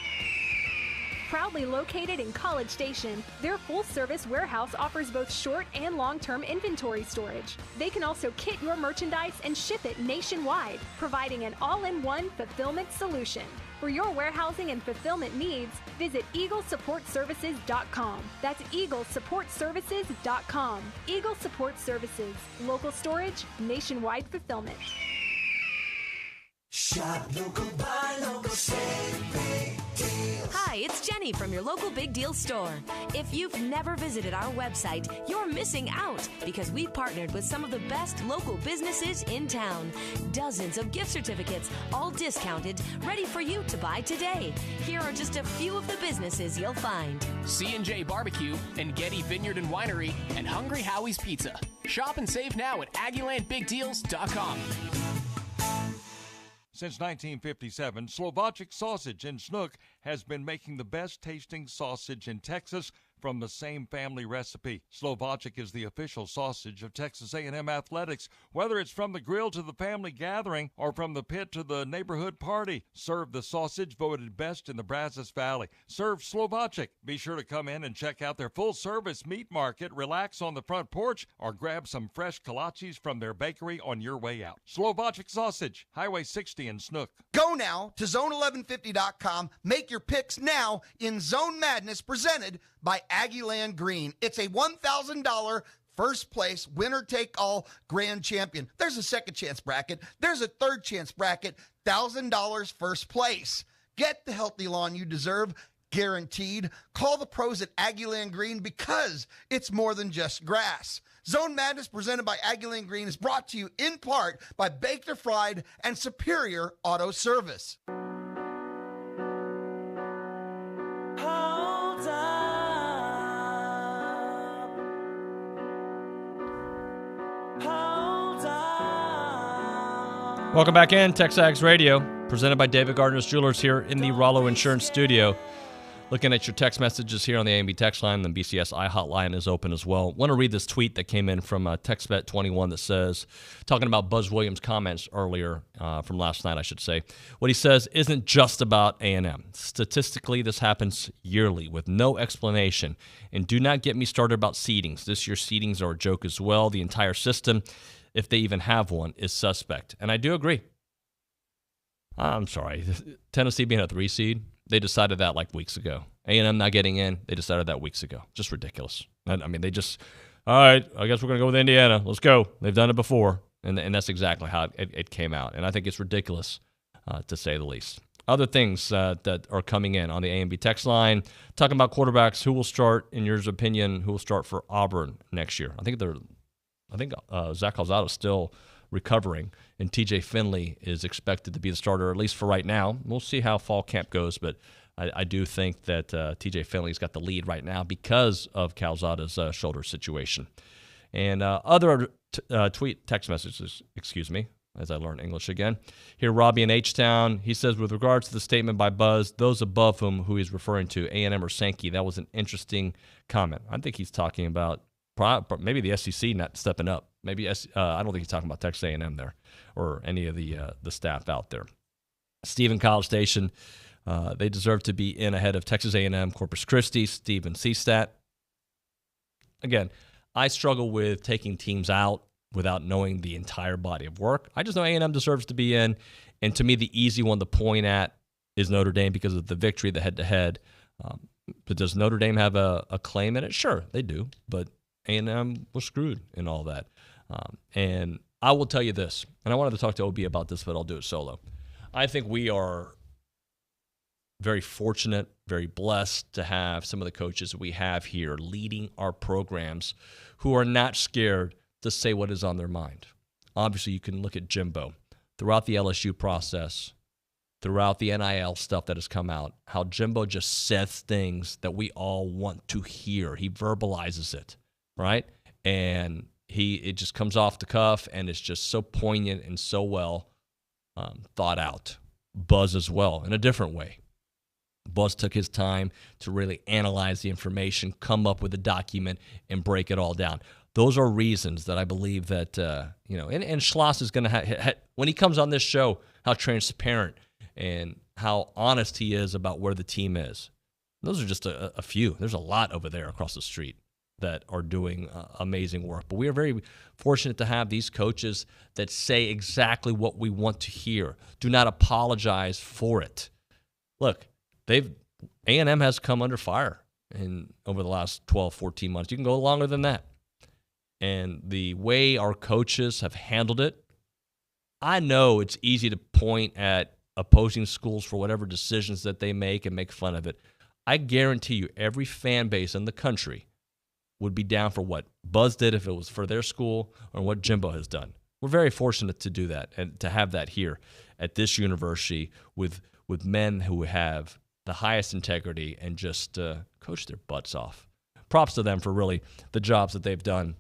Speaker 6: Proudly located in College Station, their full-service warehouse offers both short and long-term inventory storage. They can also kit your merchandise and ship it nationwide, providing an all-in-one fulfillment solution. For your warehousing and fulfillment needs, visit EagleSupportServices.com. That's EagleSupportServices.com. Eagle Support Services. Local storage, nationwide fulfillment.
Speaker 16: Shop local, buy local, save big. Hi, it's Jenny from your local Big Deal store. If you've never visited our website, you're missing out because we've partnered with some of the best local businesses in town. Dozens of gift certificates, all discounted, ready for you to buy today. Here are just a few of the businesses you'll find.
Speaker 21: C&J Barbecue and Getty Vineyard and Winery and Hungry Howie's Pizza. Shop and save now at AggielandBigDeals.com.
Speaker 22: Since 1957, Slovacek Sausage in Snook has been making the best tasting sausage in Texas from the same family recipe. Slovacek is the official sausage of Texas A&M Athletics. Whether it's from the grill to the family gathering or from the pit to the neighborhood party, serve the sausage voted best in the Brazos Valley. Serve Slovacek. Be sure to come in and check out their full-service meat market, relax on the front porch, or grab some fresh kolaches from their bakery on your way out. Slovacek Sausage, Highway 60 in Snook.
Speaker 5: Go now to zone1150.com. Make your picks now in Zone Madness presented by Aggieland Green. It's a $1,000 first place winner-take-all grand champion. There's a second chance bracket. There's a third chance bracket. $1,000 first place. Get the healthy lawn you deserve, guaranteed. Call the pros at Aggieland Green because it's more than just grass. Zone Madness presented by Aggieland Green is brought to you in part by Baked or Fried and Superior Auto Service.
Speaker 10: Welcome back in, TexAgs Radio, presented by David Gardner's Jewelers here in the Rollo Insurance Studio. Looking at your text messages here on the AMB text line, the BCSI hotline is open as well. Want to read this tweet that came in from TextBet21 that says, talking about Buzz Williams' comments earlier from last night, I should say. What he says isn't just about A&M. Statistically, this happens yearly with no explanation. And do not get me started about seedings. This year's seedings are a joke as well. The entire system, if they even have one, is suspect. And I do agree. I'm sorry. Tennessee being a 3 seed, they decided that like weeks ago. A&M not getting in, they decided that weeks ago. Just ridiculous. I mean, they just, all right, I guess we're going to go with Indiana. Let's go. They've done it before. And that's exactly how it came out. And I think it's ridiculous, to say the least. Other things that are coming in on the A&B text line, talking about quarterbacks, who will start, in your opinion, who will start for Auburn next year? I think Zach Calzada's still recovering, and TJ Finley is expected to be the starter, at least for right now. We'll see how fall camp goes, but I do think that TJ Finley's got the lead right now because of Calzada's shoulder situation. And other text messages, as I learn English again. Here, Robbie in H-Town, he says, with regards to the statement by Buzz, those above who he's referring to, A&M or Sankey, that was an interesting comment. I think he's talking about maybe the SEC not stepping up. Maybe I don't think he's talking about Texas A&M there or any of the staff out there. Stephen College Station, they deserve to be in ahead of Texas A&M, Corpus Christi, Stephen Seastat. Again, I struggle with taking teams out without knowing the entire body of work. I just know A&M deserves to be in, and to me, the easy one to point at is Notre Dame because of the victory, the head-to-head. But does Notre Dame have a claim in it? Sure, they do, but A&M was screwed in all that. And I will tell you this, and I wanted to talk to OB about this, but I'll do it solo. I think we are very fortunate, very blessed to have some of the coaches we have here leading our programs who are not scared to say what is on their mind. Obviously, you can look at Jimbo. Throughout the LSU process, throughout the NIL stuff that has come out, how Jimbo just says things that we all want to hear. He verbalizes it, right? And it just comes off the cuff, and it's just so poignant and so well thought out. Buzz as well, in a different way. Buzz took his time to really analyze the information, come up with a document, and break it all down. Those are reasons that I believe that, and Schloss is going to when he comes on this show, how transparent and how honest he is about where the team is. Those are just a few. There's a lot over there across the street that are doing amazing work. But we are very fortunate to have these coaches that say exactly what we want to hear. Do not apologize for it. Look, A&M has come under fire over the last 12, 14 months. You can go longer than that. And the way our coaches have handled it, I know it's easy to point at opposing schools for whatever decisions that they make and make fun of it. I guarantee you every fan base in the country would be down for what Buzz did if it was for their school or what Jimbo has done. We're very fortunate to do that and to have that here at this university with men who have the highest integrity and just coach their butts off. Props to them for really the jobs that they've done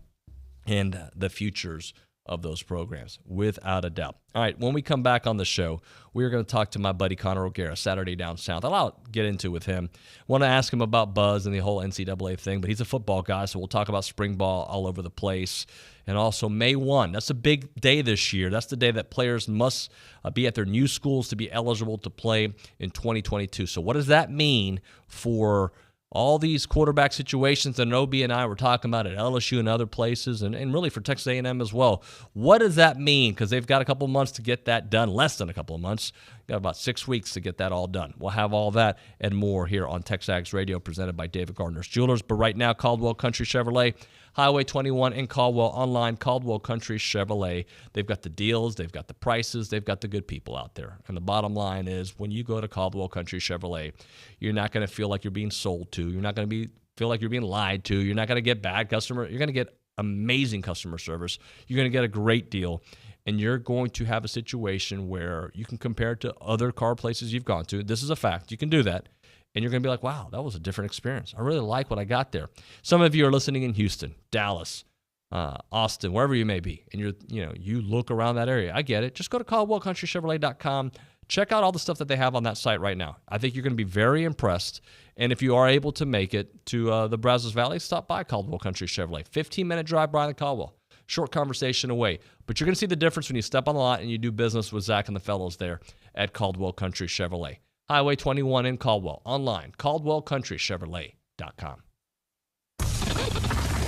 Speaker 10: and the futures of those programs, without a doubt. All right, when we come back on the show, we're going to talk to my buddy Connor O'Gara, Saturday Down South. A lot to get into with him. Want to ask him about Buzz and the whole NCAA thing, but he's a football guy, so we'll talk about spring ball all over the place. And also May 1, that's a big day this year. That's the day that players must be at their new schools to be eligible to play in 2022. So what does that mean for all these quarterback situations that OB and I were talking about at LSU and other places, and really for Texas A&M as well? What does that mean? Because they've got a couple months to get that done, less than a couple of months. Got about 6 weeks to get that all done. We'll have all that and more here on TexAgs Radio, presented by David Gardner's Jewelers. But right now, Caldwell Country Chevrolet, Highway 21 in Caldwell, online, Caldwell Country Chevrolet. They've got the deals, they've got the prices, they've got the good people out there. And the bottom line is, when you go to Caldwell Country Chevrolet, you're not going to feel like you're being sold to. You're not going to feel like you're being lied to. You're not going to get bad customer. You're going to get amazing customer service. You're going to get a great deal. And you're going to have a situation where you can compare it to other car places you've gone to. This is a fact. You can do that. And you're going to be like, wow, that was a different experience. I really like what I got there. Some of you are listening in Houston, Dallas, Austin, wherever you may be, and you look around that area. I get it. Just go to CaldwellCountryChevrolet.com. Check out all the stuff that they have on that site right now. I think you're going to be very impressed. And if you are able to make it to the Brazos Valley, stop by Caldwell Country Chevrolet. 15-minute drive by the Caldwell. Short conversation away. But you're going to see the difference when you step on the lot and you do business with Zach and the fellows there at Caldwell Country Chevrolet. Highway 21 in Caldwell. Online, CaldwellCountryChevrolet.com.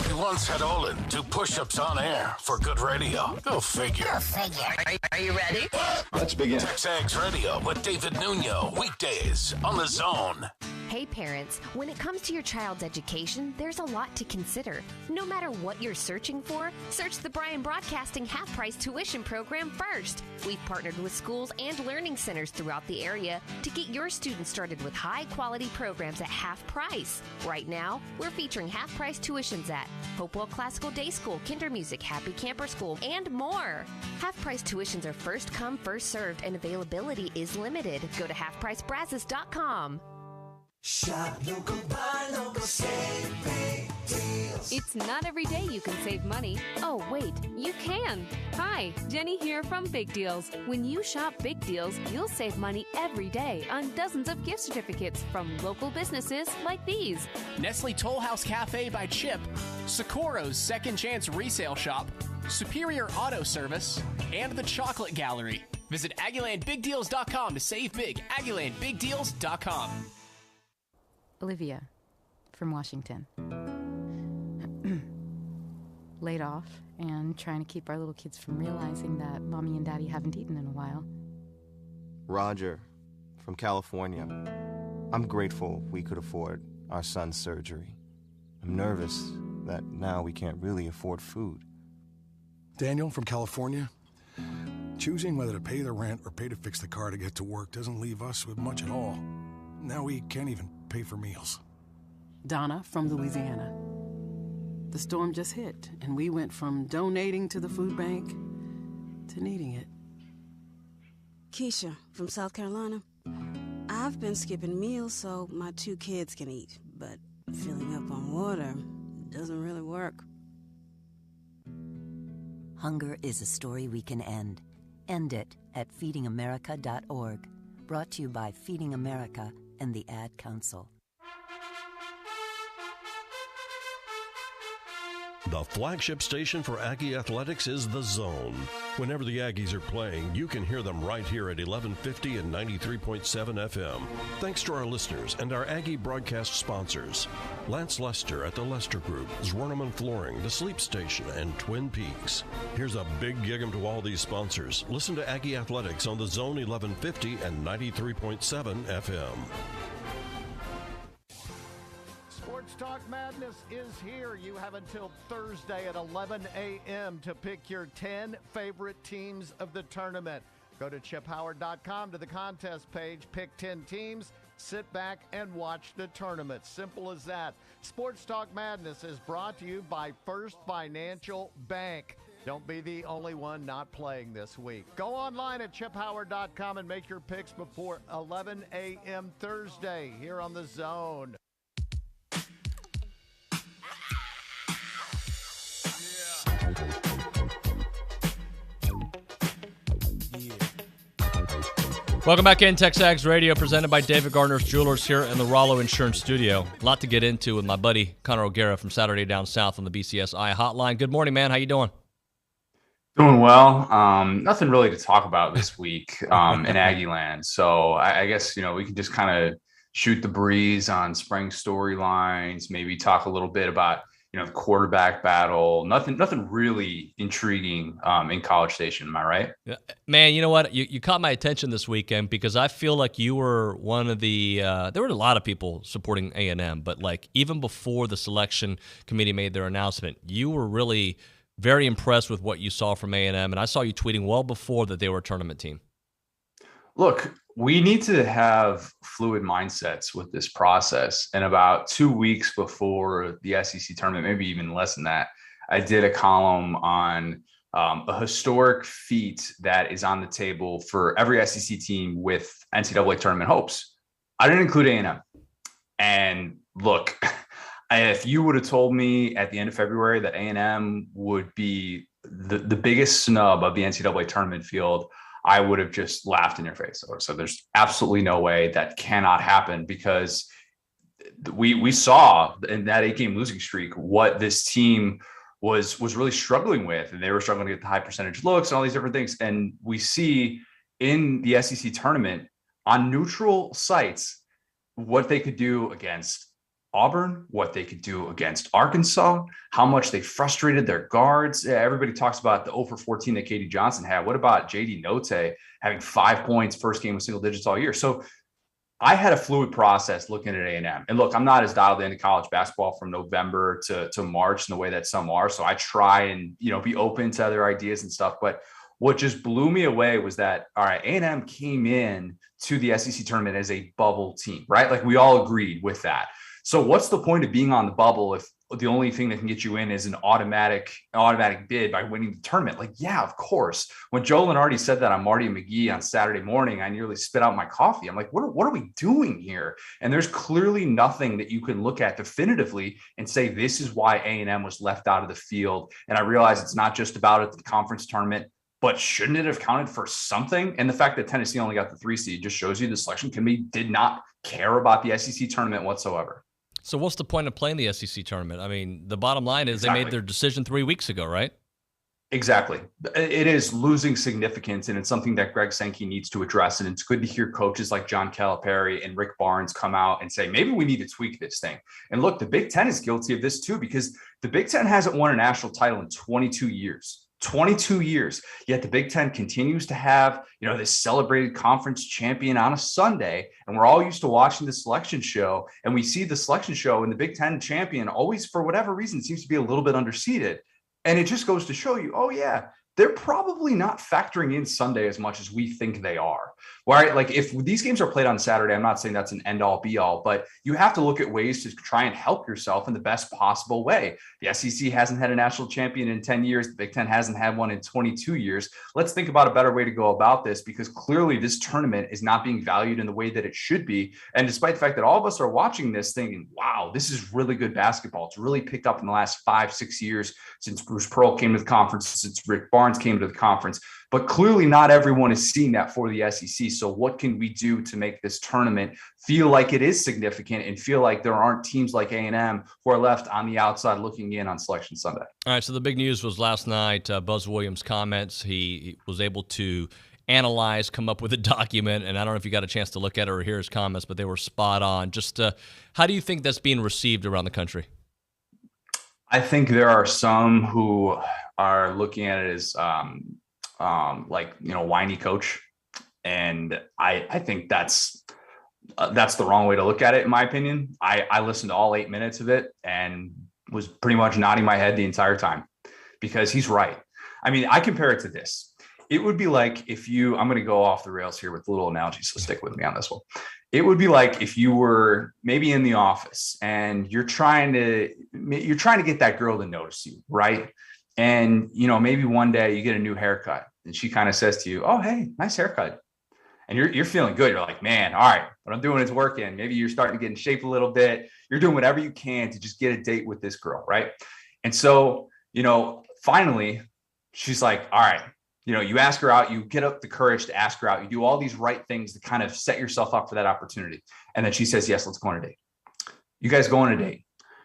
Speaker 9: We once had Olin do push-ups on air for good radio. Go figure.
Speaker 2: Are you ready?
Speaker 9: Let's begin. TexAgs Radio with David Nuño. Weekdays on The Zone.
Speaker 16: Hey parents, when it comes to your child's education, there's a lot to consider. No matter what you're searching for, search the Bryan Broadcasting half-price tuition program first. We've partnered with schools and learning centers throughout the area to get your students started with high-quality programs at half price. Right now, we're featuring half-price tuitions at Hopewell Classical Day School, Kinder Music, Happy Camper School, and more. Half-price tuitions are first come, first served, and availability is limited. Go to halfpricebrazos.com.
Speaker 2: Shop local, buy local, save big deals.
Speaker 6: It's not every day you can save money. Oh, wait, you can. Hi, Jenny here from Big Deals. When you shop Big Deals, you'll save money every day on dozens of gift certificates from local businesses like these.
Speaker 21: Nestle Toll House Cafe by Chip, Socorro's Second Chance Resale Shop, Superior Auto Service, and the Chocolate Gallery. Visit AggielandBigDeals.com to save big. AggielandBigDeals.com.
Speaker 7: Olivia from Washington. Laid off and trying to keep our little kids from realizing that Mommy and Daddy haven't eaten in a while.
Speaker 23: Roger from California. I'm grateful we could afford our son's surgery. I'm nervous that now we can't really afford food.
Speaker 24: Daniel from California. Choosing whether to pay the rent or pay to fix the car to get to work doesn't leave us with much at all. Now we can't even pay for meals.
Speaker 25: Donna from Louisiana. The storm just hit, and we went from donating to the food bank to needing it.
Speaker 26: Keisha from South Carolina. I've been skipping meals so my 2 kids can eat, but filling up on water doesn't really work.
Speaker 27: Hunger is a story we can end. End it at feedingamerica.org. Brought to you by Feeding America and the Ad Council.
Speaker 28: The flagship station for Aggie Athletics is The Zone. Whenever the Aggies are playing, you can hear them right here at 1150 and 93.7 FM. Thanks to our listeners and our Aggie broadcast sponsors. Lance Lester at the Lester Group, Zwerneman Flooring, The Sleep Station, and Twin Peaks. Here's a big gig to all these sponsors. Listen to Aggie Athletics on The Zone 1150 and 93.7 FM.
Speaker 29: Sports Talk Madness is here. You have until Thursday at 11 a.m. to pick your 10 favorite teams of the tournament. Go to chiphoward.com to the contest page, pick 10 teams, sit back and watch the tournament. Simple as that. Sports Talk Madness is brought to you by First Financial Bank. Don't be the only one not playing this week. Go online at chiphoward.com and make your picks before 11 a.m. Thursday here on The Zone.
Speaker 10: Welcome back in, TexAgs Radio, presented by David Gardner's Jewelers here in the Rollo Insurance Studio. A lot to get into with my buddy Connor O'Gara from Saturday Down South on the BCSI hotline. Good morning, man. How you doing?
Speaker 4: Doing well. Nothing really to talk about this week in Aggie land. So I guess, we can just kind of shoot the breeze on spring storylines, maybe talk a little bit about, the quarterback battle. Nothing really intriguing in College Station. Am I right?
Speaker 10: Yeah. Man, you know what? You caught my attention this weekend because I feel like you were one of the there were a lot of people supporting A&M, but like even before the selection committee made their announcement, you were really very impressed with what you saw from A&M, and I saw you tweeting well before that they were a tournament team.
Speaker 4: Look, we need to have fluid mindsets with this process. And about 2 weeks before the SEC tournament, maybe even less than that, I did a column on a historic feat that is on the table for every SEC team with NCAA tournament hopes. I didn't include A&M. And look, if you would have told me at the end of February that A&M would be the biggest snub of the NCAA tournament field, I would have just laughed in your face. So there's absolutely no way that cannot happen, because we saw in that 8-game losing streak what this team was really struggling with, and they were struggling to get the high percentage looks and all these different things. And we see in the SEC tournament on neutral sites what they could do against Auburn, what they could do against Arkansas, how much they frustrated their guards. Everybody talks about the 0-for-14 that Katie Johnson had. What about JD Note having 5 points, first game with single digits all year? So I had a fluid process looking at A&M. And look, I'm not as dialed into college basketball from November to March in the way that some are. So I try and, be open to other ideas and stuff. But what just blew me away was that, all right, A&M came in to the SEC tournament as a bubble team, right? Like we all agreed with that. So what's the point of being on the bubble if the only thing that can get you in is an automatic bid by winning the tournament? Like, yeah, of course. When Joe Lenardi said that on Marty and McGee on Saturday morning, I nearly spit out my coffee. I'm like, what are we doing here? And there's clearly nothing that you can look at definitively and say, this is why A&M was left out of the field. And I realize it's not just about the conference tournament, but shouldn't it have counted for something? And the fact that Tennessee only got the 3 seed just shows you the selection committee did not care about the SEC tournament whatsoever.
Speaker 10: So what's the point of playing the SEC tournament? I mean, the bottom line is They made their decision 3 weeks ago, right?
Speaker 4: Exactly. It is losing significance, and it's something that Greg Sankey needs to address. And it's good to hear coaches like John Calipari and Rick Barnes come out and say, maybe we need to tweak this thing. And look, the Big Ten is guilty of this too, because the Big Ten hasn't won a national title in 22 years. 22 years, yet the Big Ten continues to have, this celebrated conference champion on a Sunday. And we're all used to watching the selection show, and we see the selection show and the Big Ten champion always, for whatever reason, seems to be a little bit underseeded. And it just goes to show you, oh yeah, they're probably not factoring in Sunday as much as we think they are. Right? Like if these games are played on Saturday, I'm not saying that's an end all be all, but you have to look at ways to try and help yourself in the best possible way. The SEC hasn't had a national champion in 10 years. The Big Ten hasn't had one in 22 years. Let's think about a better way to go about this, because clearly this tournament is not being valued in the way that it should be. And despite the fact that all of us are watching this thinking, wow, this is really good basketball. It's really picked up in the last 5-6 years since Bruce Pearl came to the conference, since Rick Barnes came to the conference. But clearly not everyone is seeing that for the SEC. So what can we do to make this tournament feel like it is significant and feel like there aren't teams like A&M who are left on the outside looking in on Selection Sunday?
Speaker 10: All right, so the big news was last night, Buzz Williams' comments. He was able to analyze, come up with a document, and I don't know if you got a chance to look at it or hear his comments, but they were spot on. Just how do you think that's being received around the country?
Speaker 4: I think there are some who are looking at it as whiny coach. And I think that's the wrong way to look at it, in my opinion. I listened to all 8 minutes of it and was pretty much nodding my head the entire time, because he's right. I mean, I compare it to this. it would be like if I'm going to go off the rails here with little analogies, so stick with me on this one. It would be like if you were maybe in the office and you're trying to get that girl to notice you, right? And, maybe one day you get a new haircut and she kind of says to you, oh, hey, nice haircut. And you're feeling good. You're like, man, all right, what I'm doing is working. Maybe you're starting to get in shape a little bit. You're doing whatever you can to just get a date with this girl, right? And so, finally, she's like, all right, you ask her out, you get up the courage to ask her out. You do all these right things to kind of set yourself up for that opportunity. And then she says, yes, let's go on a date. You guys go on a date.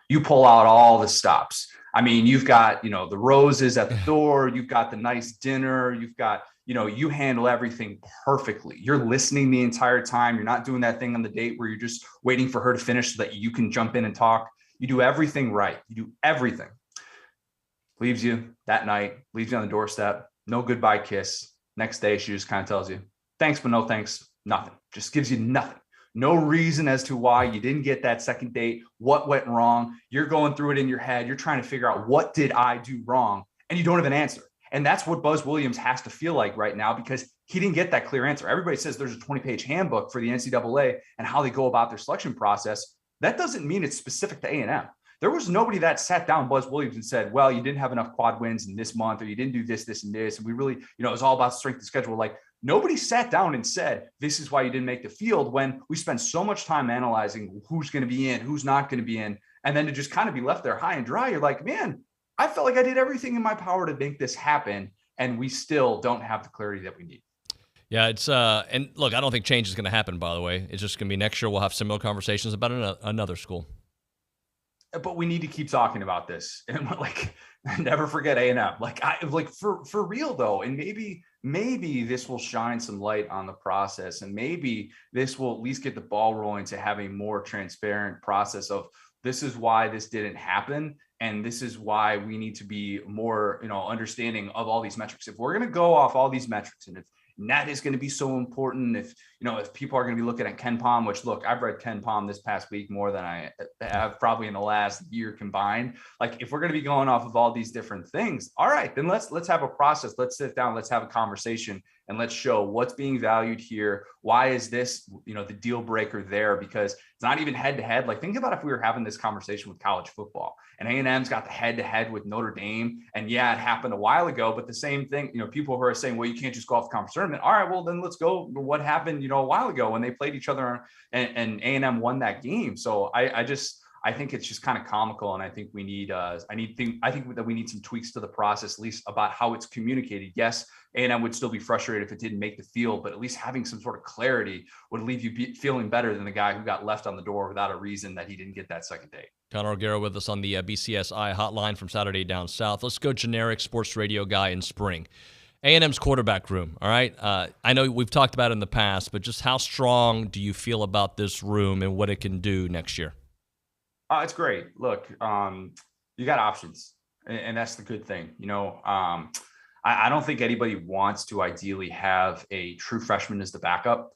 Speaker 4: You pull out all the stops. I mean, you've got, the roses at the door. You've got the nice dinner. You've got, you handle everything perfectly. You're listening the entire time. You're not doing that thing on the date where you're just waiting for her to finish so that you can jump in and talk. You do everything right. You do everything. Leaves you that night, leaves you on the doorstep. No goodbye kiss. Next day, she just kind of tells you, thanks, but no thanks, nothing. Just gives you nothing. No reason as to why you didn't get that second date, what went wrong. You're going through it in your head. You're trying to figure out, what did I do wrong? And you don't have an answer. And that's what Buzz Williams has to feel like right now, because he didn't get that clear answer. Everybody says there's a 20-page handbook for the NCAA and how they go about their selection process. That doesn't mean it's specific to A&M. There was nobody that sat down Buzz Williams and said, well, you didn't have enough quad wins in this month, or you didn't do this, this, and this. And we really, it was all about strength of schedule. Like, nobody sat down and said, this is why you didn't make the field, when we spend so much time analyzing who's going to be in, who's not going to be in. And then to just kind of be left there high and dry, you're like, man, I felt like I did everything in my power to make this happen. And we still don't have the clarity that we need.
Speaker 10: Yeah, it's and look, I don't think change is going to happen, by the way. It's just going to be next year we'll have similar conversations about another school.
Speaker 4: But we need to keep talking about this, and never forget A&M. For real though, and maybe this will shine some light on the process, and maybe this will at least get the ball rolling to have a more transparent process of, this is why this didn't happen, and this is why we need to be more, understanding of all these metrics. If we're going to go off all these metrics, and if net is going to be so important, if people are going to be looking at Ken Pom, which, look, I've read Ken Pom this past week more than I have probably in the last year combined. If we're going to be going off of all these different things, all right, then let's have a process. Let's sit down, let's have a conversation, and let's show what's being valued here. Why is this, the deal breaker there? Because it's not even head to head. Think about if we were having this conversation with college football, and A&M's got the head to head with Notre Dame. And yeah, it happened a while ago, but the same thing, people who are saying, well, you can't just go off the conference tournament. All right, well, then let's go. What happened, a while ago when they played each other and A&M won that game. So I think it's just kind of comical. And I think we need, I think that we need some tweaks to the process, at least about how it's communicated. Yes, A&M would still be frustrated if it didn't make the field, but at least having some sort of clarity would leave you feeling better than the guy who got left on the door without a reason that he didn't get that second date.
Speaker 10: Connor O'Gara with us on the BCSI hotline from Saturday Down South. Let's go generic sports radio guy in spring. A&M's quarterback room, all right? I know we've talked about it in the past, but just how strong do you feel about this room and what it can do next year?
Speaker 4: It's great. Look, you got options, and that's the good thing. I don't think anybody wants to ideally have a true freshman as the backup.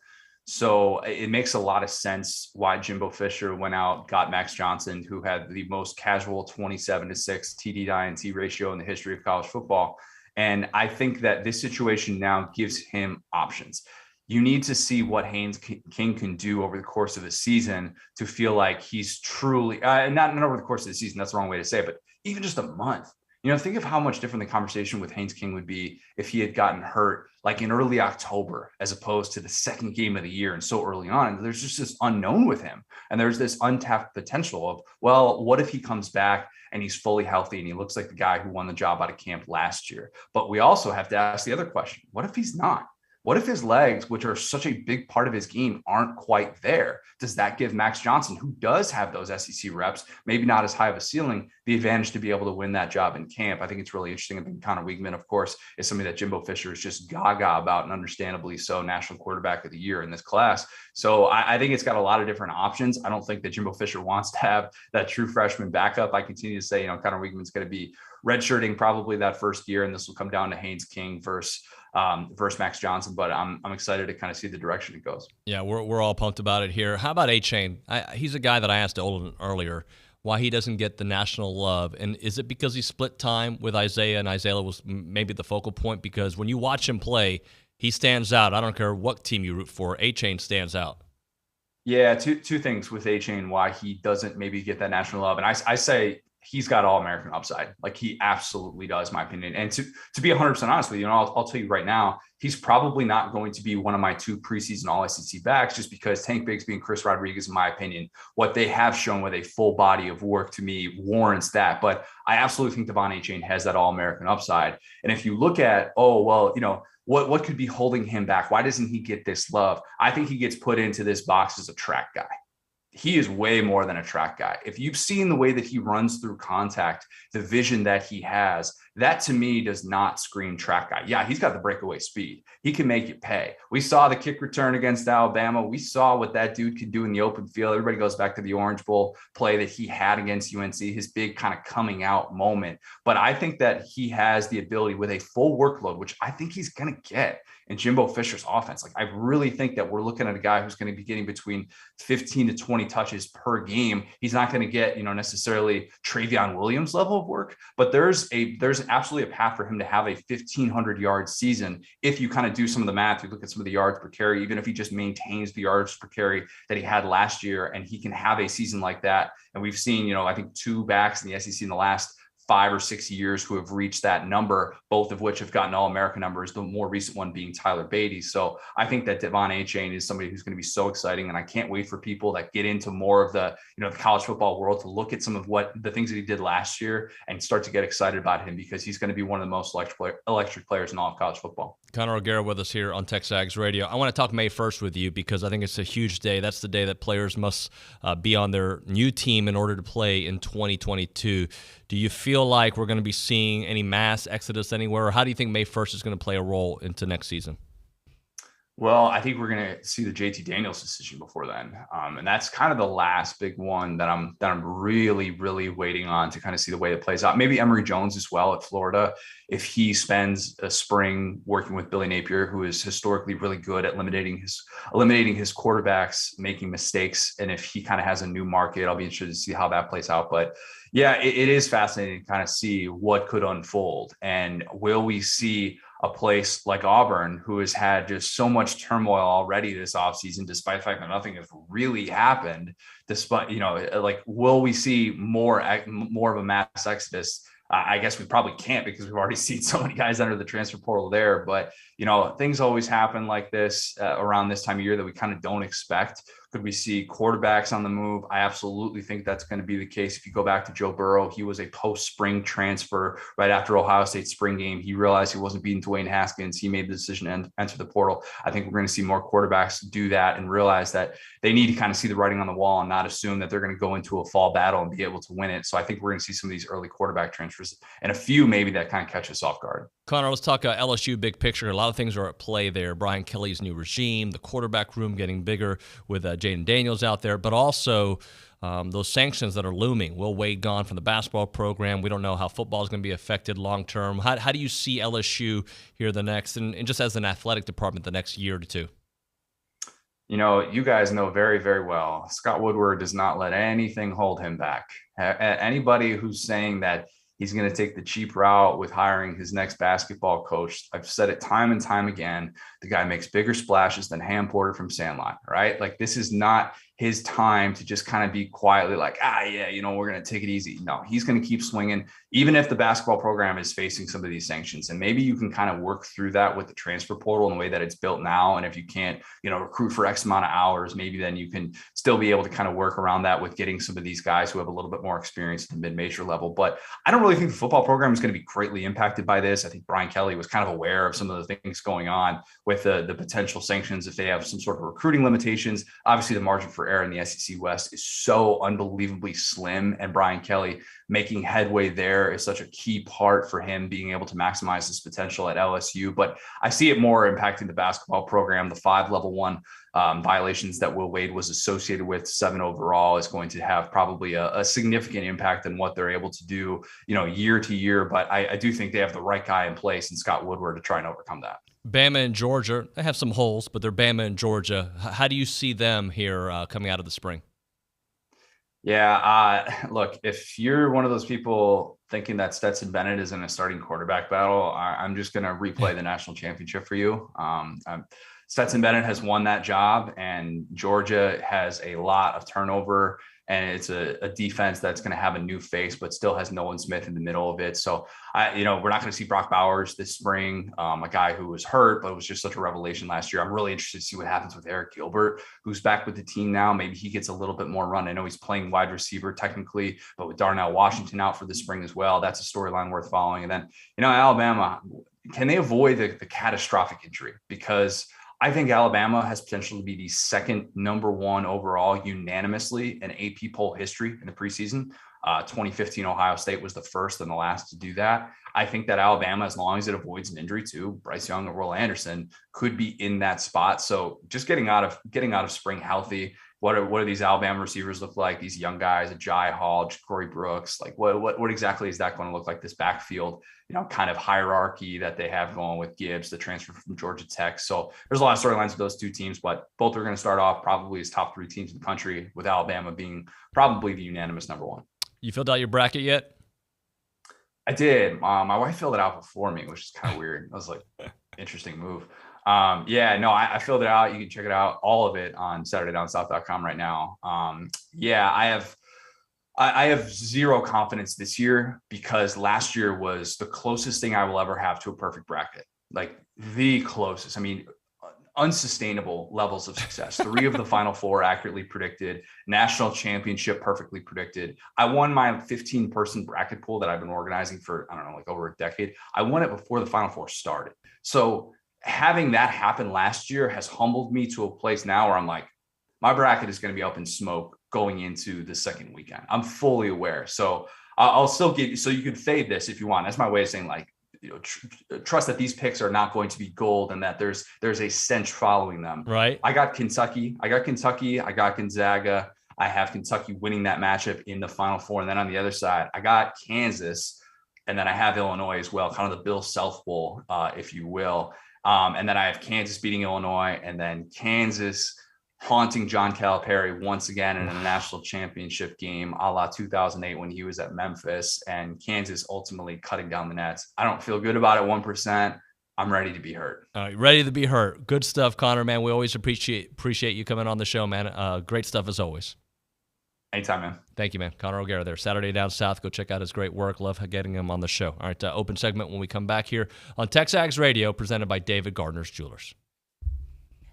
Speaker 4: So it makes a lot of sense why Jimbo Fisher went out, got Max Johnson, who had the most casual 27-6 TD to INT ratio in the history of college football. And I think that this situation now gives him options. You need to see what Haynes King can do over the course of the season to feel like he's truly, not over the course of the season, that's the wrong way to say it, but even just a month. Think of how much different the conversation with Haynes King would be if he had gotten hurt in early October, as opposed to the second game of the year and so early on. There's just this unknown with him. And there's this untapped potential of, well, what if he comes back and he's fully healthy and he looks like the guy who won the job out of camp last year? But we also have to ask the other question. What if he's not? What if his legs, which are such a big part of his game, aren't quite there? Does that give Max Johnson, who does have those SEC reps, maybe not as high of a ceiling, the advantage to be able to win that job in camp? I think it's really interesting. I think Connor Weigman, of course, is somebody that Jimbo Fisher is just gaga about, and understandably so, National Quarterback of the Year in this class. So I think it's got a lot of different options. I don't think that Jimbo Fisher wants to have that true freshman backup. I continue to say, Connor Weigman's going to be redshirting probably that first year, and this will come down to Haynes King versus Max Johnson, but I'm excited to kind of see the direction it goes.
Speaker 10: Yeah, we're all pumped about it here. How about A-Chain? He's a guy that I asked Olin earlier. why he doesn't get the national love? And is it because he split time with Isaiah, and Isaiah was maybe the focal point? Because when you watch him play, he stands out. I don't care what team you root for. A-Chain stands out.
Speaker 4: Yeah, two things with A-Chain why he doesn't maybe get that national love. And I say he's got All-American upside. Like, he absolutely does, my opinion. And to be 100% honest with you, and I'll tell you right now, he's probably not going to be one of my 2 preseason All-SEC backs, just because Tank Bigsby and Chris Rodriguez, in my opinion, what they have shown with a full body of work to me warrants that. But I absolutely think Devon A-Chain has that All-American upside. And if you look at, what could be holding him back? Why doesn't he get this love? I think he gets put into this box as a track guy. He is way more than a track guy. If you've seen the way that he runs through contact, the vision that he has, that to me does not scream track guy. Yeah, he's got the breakaway speed. He can make it pay. We saw the kick return against Alabama. We saw what that dude could do in the open field. Everybody goes back to the Orange Bowl play that he had against UNC, his big kind of coming out moment. But I think that he has the ability with a full workload, which I think he's going to get in Jimbo Fisher's offense. Like, I really think that we're looking at a guy who's going to be getting between 15 to 20 touches per game. He's not going to get, necessarily Travion Williams level of work, but there's absolutely a path for him to have a 1,500 yard season. If you kind of do some of the math, you look at some of the yards per carry, even if he just maintains the yards per carry that he had last year, and he can have a season like that. And we've seen, I think 2 backs in the SEC in the last 5 or 6 years who have reached that number, both of which have gotten All-American numbers, the more recent one being Tyler Beatty. So I think that Devon A-Chain is somebody who's going to be so exciting, and I can't wait for people that get into more of the, the college football world to look at some of what the things that he did last year and start to get excited about him, because he's going to be one of the most electric players in all of college football.
Speaker 10: Connor O'Gara with us here on TexAgs Radio. I want to talk May 1st with you because I think it's a huge day. That's the day that players must be on their new team in order to play in 2022. Do you feel like we're going to be seeing any mass exodus anywhere? Or how do you think May 1st is going to play a role into next season?
Speaker 4: Well, I think we're going to see the JT Daniels decision before then. And that's kind of the last big one that I'm really, really waiting on to kind of see the way it plays out. Maybe Emory Jones as well at Florida, if he spends a spring working with Billy Napier, who is historically really good at eliminating his quarterbacks making mistakes. And if he kind of has a new market, I'll be interested to see how that plays out. But yeah, it is fascinating to kind of see what could unfold. And will we see a place like Auburn, who has had just so much turmoil already this offseason, despite the fact that nothing has really happened, despite, will we see more of a mass exodus? I guess we probably can't, because we've already seen so many guys enter the transfer portal there. But, things always happen like this around this time of year that we kind of don't expect. Could we see quarterbacks on the move? I absolutely think that's going to be the case. If you go back to Joe Burrow, he was a post-spring transfer right after Ohio State spring game. He realized he wasn't beating Dwayne Haskins. He made the decision to enter the portal. I think we're going to see more quarterbacks do that and realize that they need to kind of see the writing on the wall and not assume that they're going to go into a fall battle and be able to win it. So I think we're going to see some of these early quarterback transfers and a few maybe that kind of catch us off guard.
Speaker 10: Connor, let's talk LSU big picture. A lot of things are at play there. Brian Kelly's new regime, the quarterback room getting bigger with Jaden Daniels out there, but also those sanctions that are looming. Will Wade gone from the basketball program? We don't know how football is going to be affected long term. How do you see LSU here the next, and just as an athletic department, the next year or two?
Speaker 4: You guys know very, very well, Scott Woodward does not let anything hold him back. Anybody who's saying that he's going to take the cheap route with hiring his next basketball coach, I've said it time and time again, the guy makes bigger splashes than Ham Porter from Sandlot, right? Like, this is not his time to just kind of be quietly like, we're going to take it easy. No, he's going to keep swinging, even if the basketball program is facing some of these sanctions. And maybe you can kind of work through that with the transfer portal in the way that it's built now. And if you can't, recruit for X amount of hours, maybe then you can still be able to kind of work around that with getting some of these guys who have a little bit more experience at the mid-major level. But I don't really think the football program is going to be greatly impacted by this. I think Brian Kelly was kind of aware of some of the things going on with the potential sanctions if they have some sort of recruiting limitations. Obviously, the margin for error in the SEC West is so unbelievably slim, and Brian Kelly making headway there is such a key part for him being able to maximize his potential at LSU. But I see it more impacting the basketball program. The 5 level 1 violations that Will Wade was associated with, 7 overall, is going to have probably a significant impact on what they're able to do, year to year. But I do think they have the right guy in place in Scott Woodward to try and overcome that.
Speaker 10: Bama and Georgia, they have some holes, but they're Bama and Georgia. How do you see them here coming out of the spring?
Speaker 4: Yeah. Look, if you're one of those people thinking that Stetson Bennett is in a starting quarterback battle, I'm just going to replay the national championship for you. Stetson Bennett has won that job, and Georgia has a lot of turnover, and it's a defense that's going to have a new face, but still has Nolan Smith in the middle of it. So, we're not going to see Brock Bowers this spring, a guy who was hurt, but was just such a revelation last year. I'm really interested to see what happens with Eric Gilbert, who's back with the team now. Maybe he gets a little bit more run. I know he's playing wide receiver technically, but with Darnell Washington out for the spring as well, that's a storyline worth following. And then, Alabama, can they avoid the catastrophic injury? Because I think Alabama has potential to be the second number one overall unanimously in AP poll history in the preseason. 2015 Ohio State was the first and the last to do that. I think that Alabama, as long as it avoids an injury to Bryce Young or Will Anderson, could be in that spot. So just getting out of spring healthy. What do these Alabama receivers look like? These young guys, Jai Hall, Corey Brooks, like what exactly is that going to look like? This backfield, kind of hierarchy that they have going with Gibbs, the transfer from Georgia Tech. So there's a lot of storylines with those two teams, but both are going to start off probably as top 3 teams in the country, with Alabama being probably the unanimous number 1.
Speaker 10: You filled out your bracket yet?
Speaker 4: I did. My wife filled it out before me, which is kind of weird. I was like, interesting move. I filled it out. You can check it out, all of it, on SaturdayDownSouth.com right now. I have zero confidence this year, because last year was the closest thing I will ever have to a perfect bracket, like the closest. I mean, unsustainable levels of success. 3 of the Final 4 accurately predicted, national championship perfectly predicted. I won my 15-person bracket pool that I've been organizing for, over a decade. I won it before the Final 4 started. So having that happen last year has humbled me to a place now where I'm like, my bracket is going to be up in smoke going into the second weekend. I'm fully aware. So I'll still give you, so you can fade this if you want. That's my way of saying, like, trust that these picks are not going to be gold, and that there's a stench following them.
Speaker 10: Right.
Speaker 4: I got Kentucky. I got Gonzaga. I have Kentucky winning that matchup in the Final 4. And then on the other side, I got Kansas. And then I have Illinois as well, kind of the Bill Self Bowl, if you will. And then I have Kansas beating Illinois, and then Kansas haunting John Calipari once again in a national championship game, a la 2008 when he was at Memphis, and Kansas ultimately cutting down the nets. I don't feel good about it 1%. I'm ready to be hurt.
Speaker 10: All right, ready to be hurt. Good stuff, Connor, man. We always appreciate you coming on the show, man. Great stuff as always.
Speaker 4: Anytime, man.
Speaker 10: Thank you, man. Connor O'Gara there. Saturday Down South. Go check out his great work. Love getting him on the show. All right, open segment when we come back here on TexAgs Radio, presented by David Gardner's Jewelers.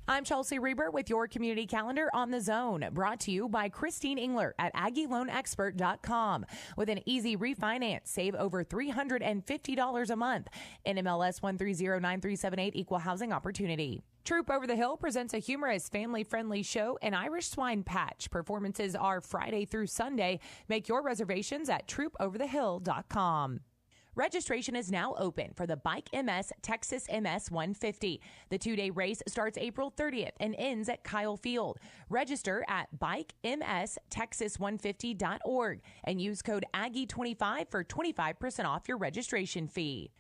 Speaker 1: I'm Chelsea Reber with your community calendar on the Zone, brought to you by Christine Engler at AggieLoanExpert.com. With an easy refinance, save over $350 a month. NMLS 1309378, Equal Housing Opportunity. Troop Over the Hill presents a humorous, family-friendly show, An Irish Swine Patch. Performances are Friday through Sunday. Make your reservations at TroopOverTheHill.com. Registration is now open for the Bike MS Texas MS 150. The 2-day race starts April 30th and ends at Kyle Field. Register at bikemstexas150.org and use code Aggie25 for 25% off your registration fee.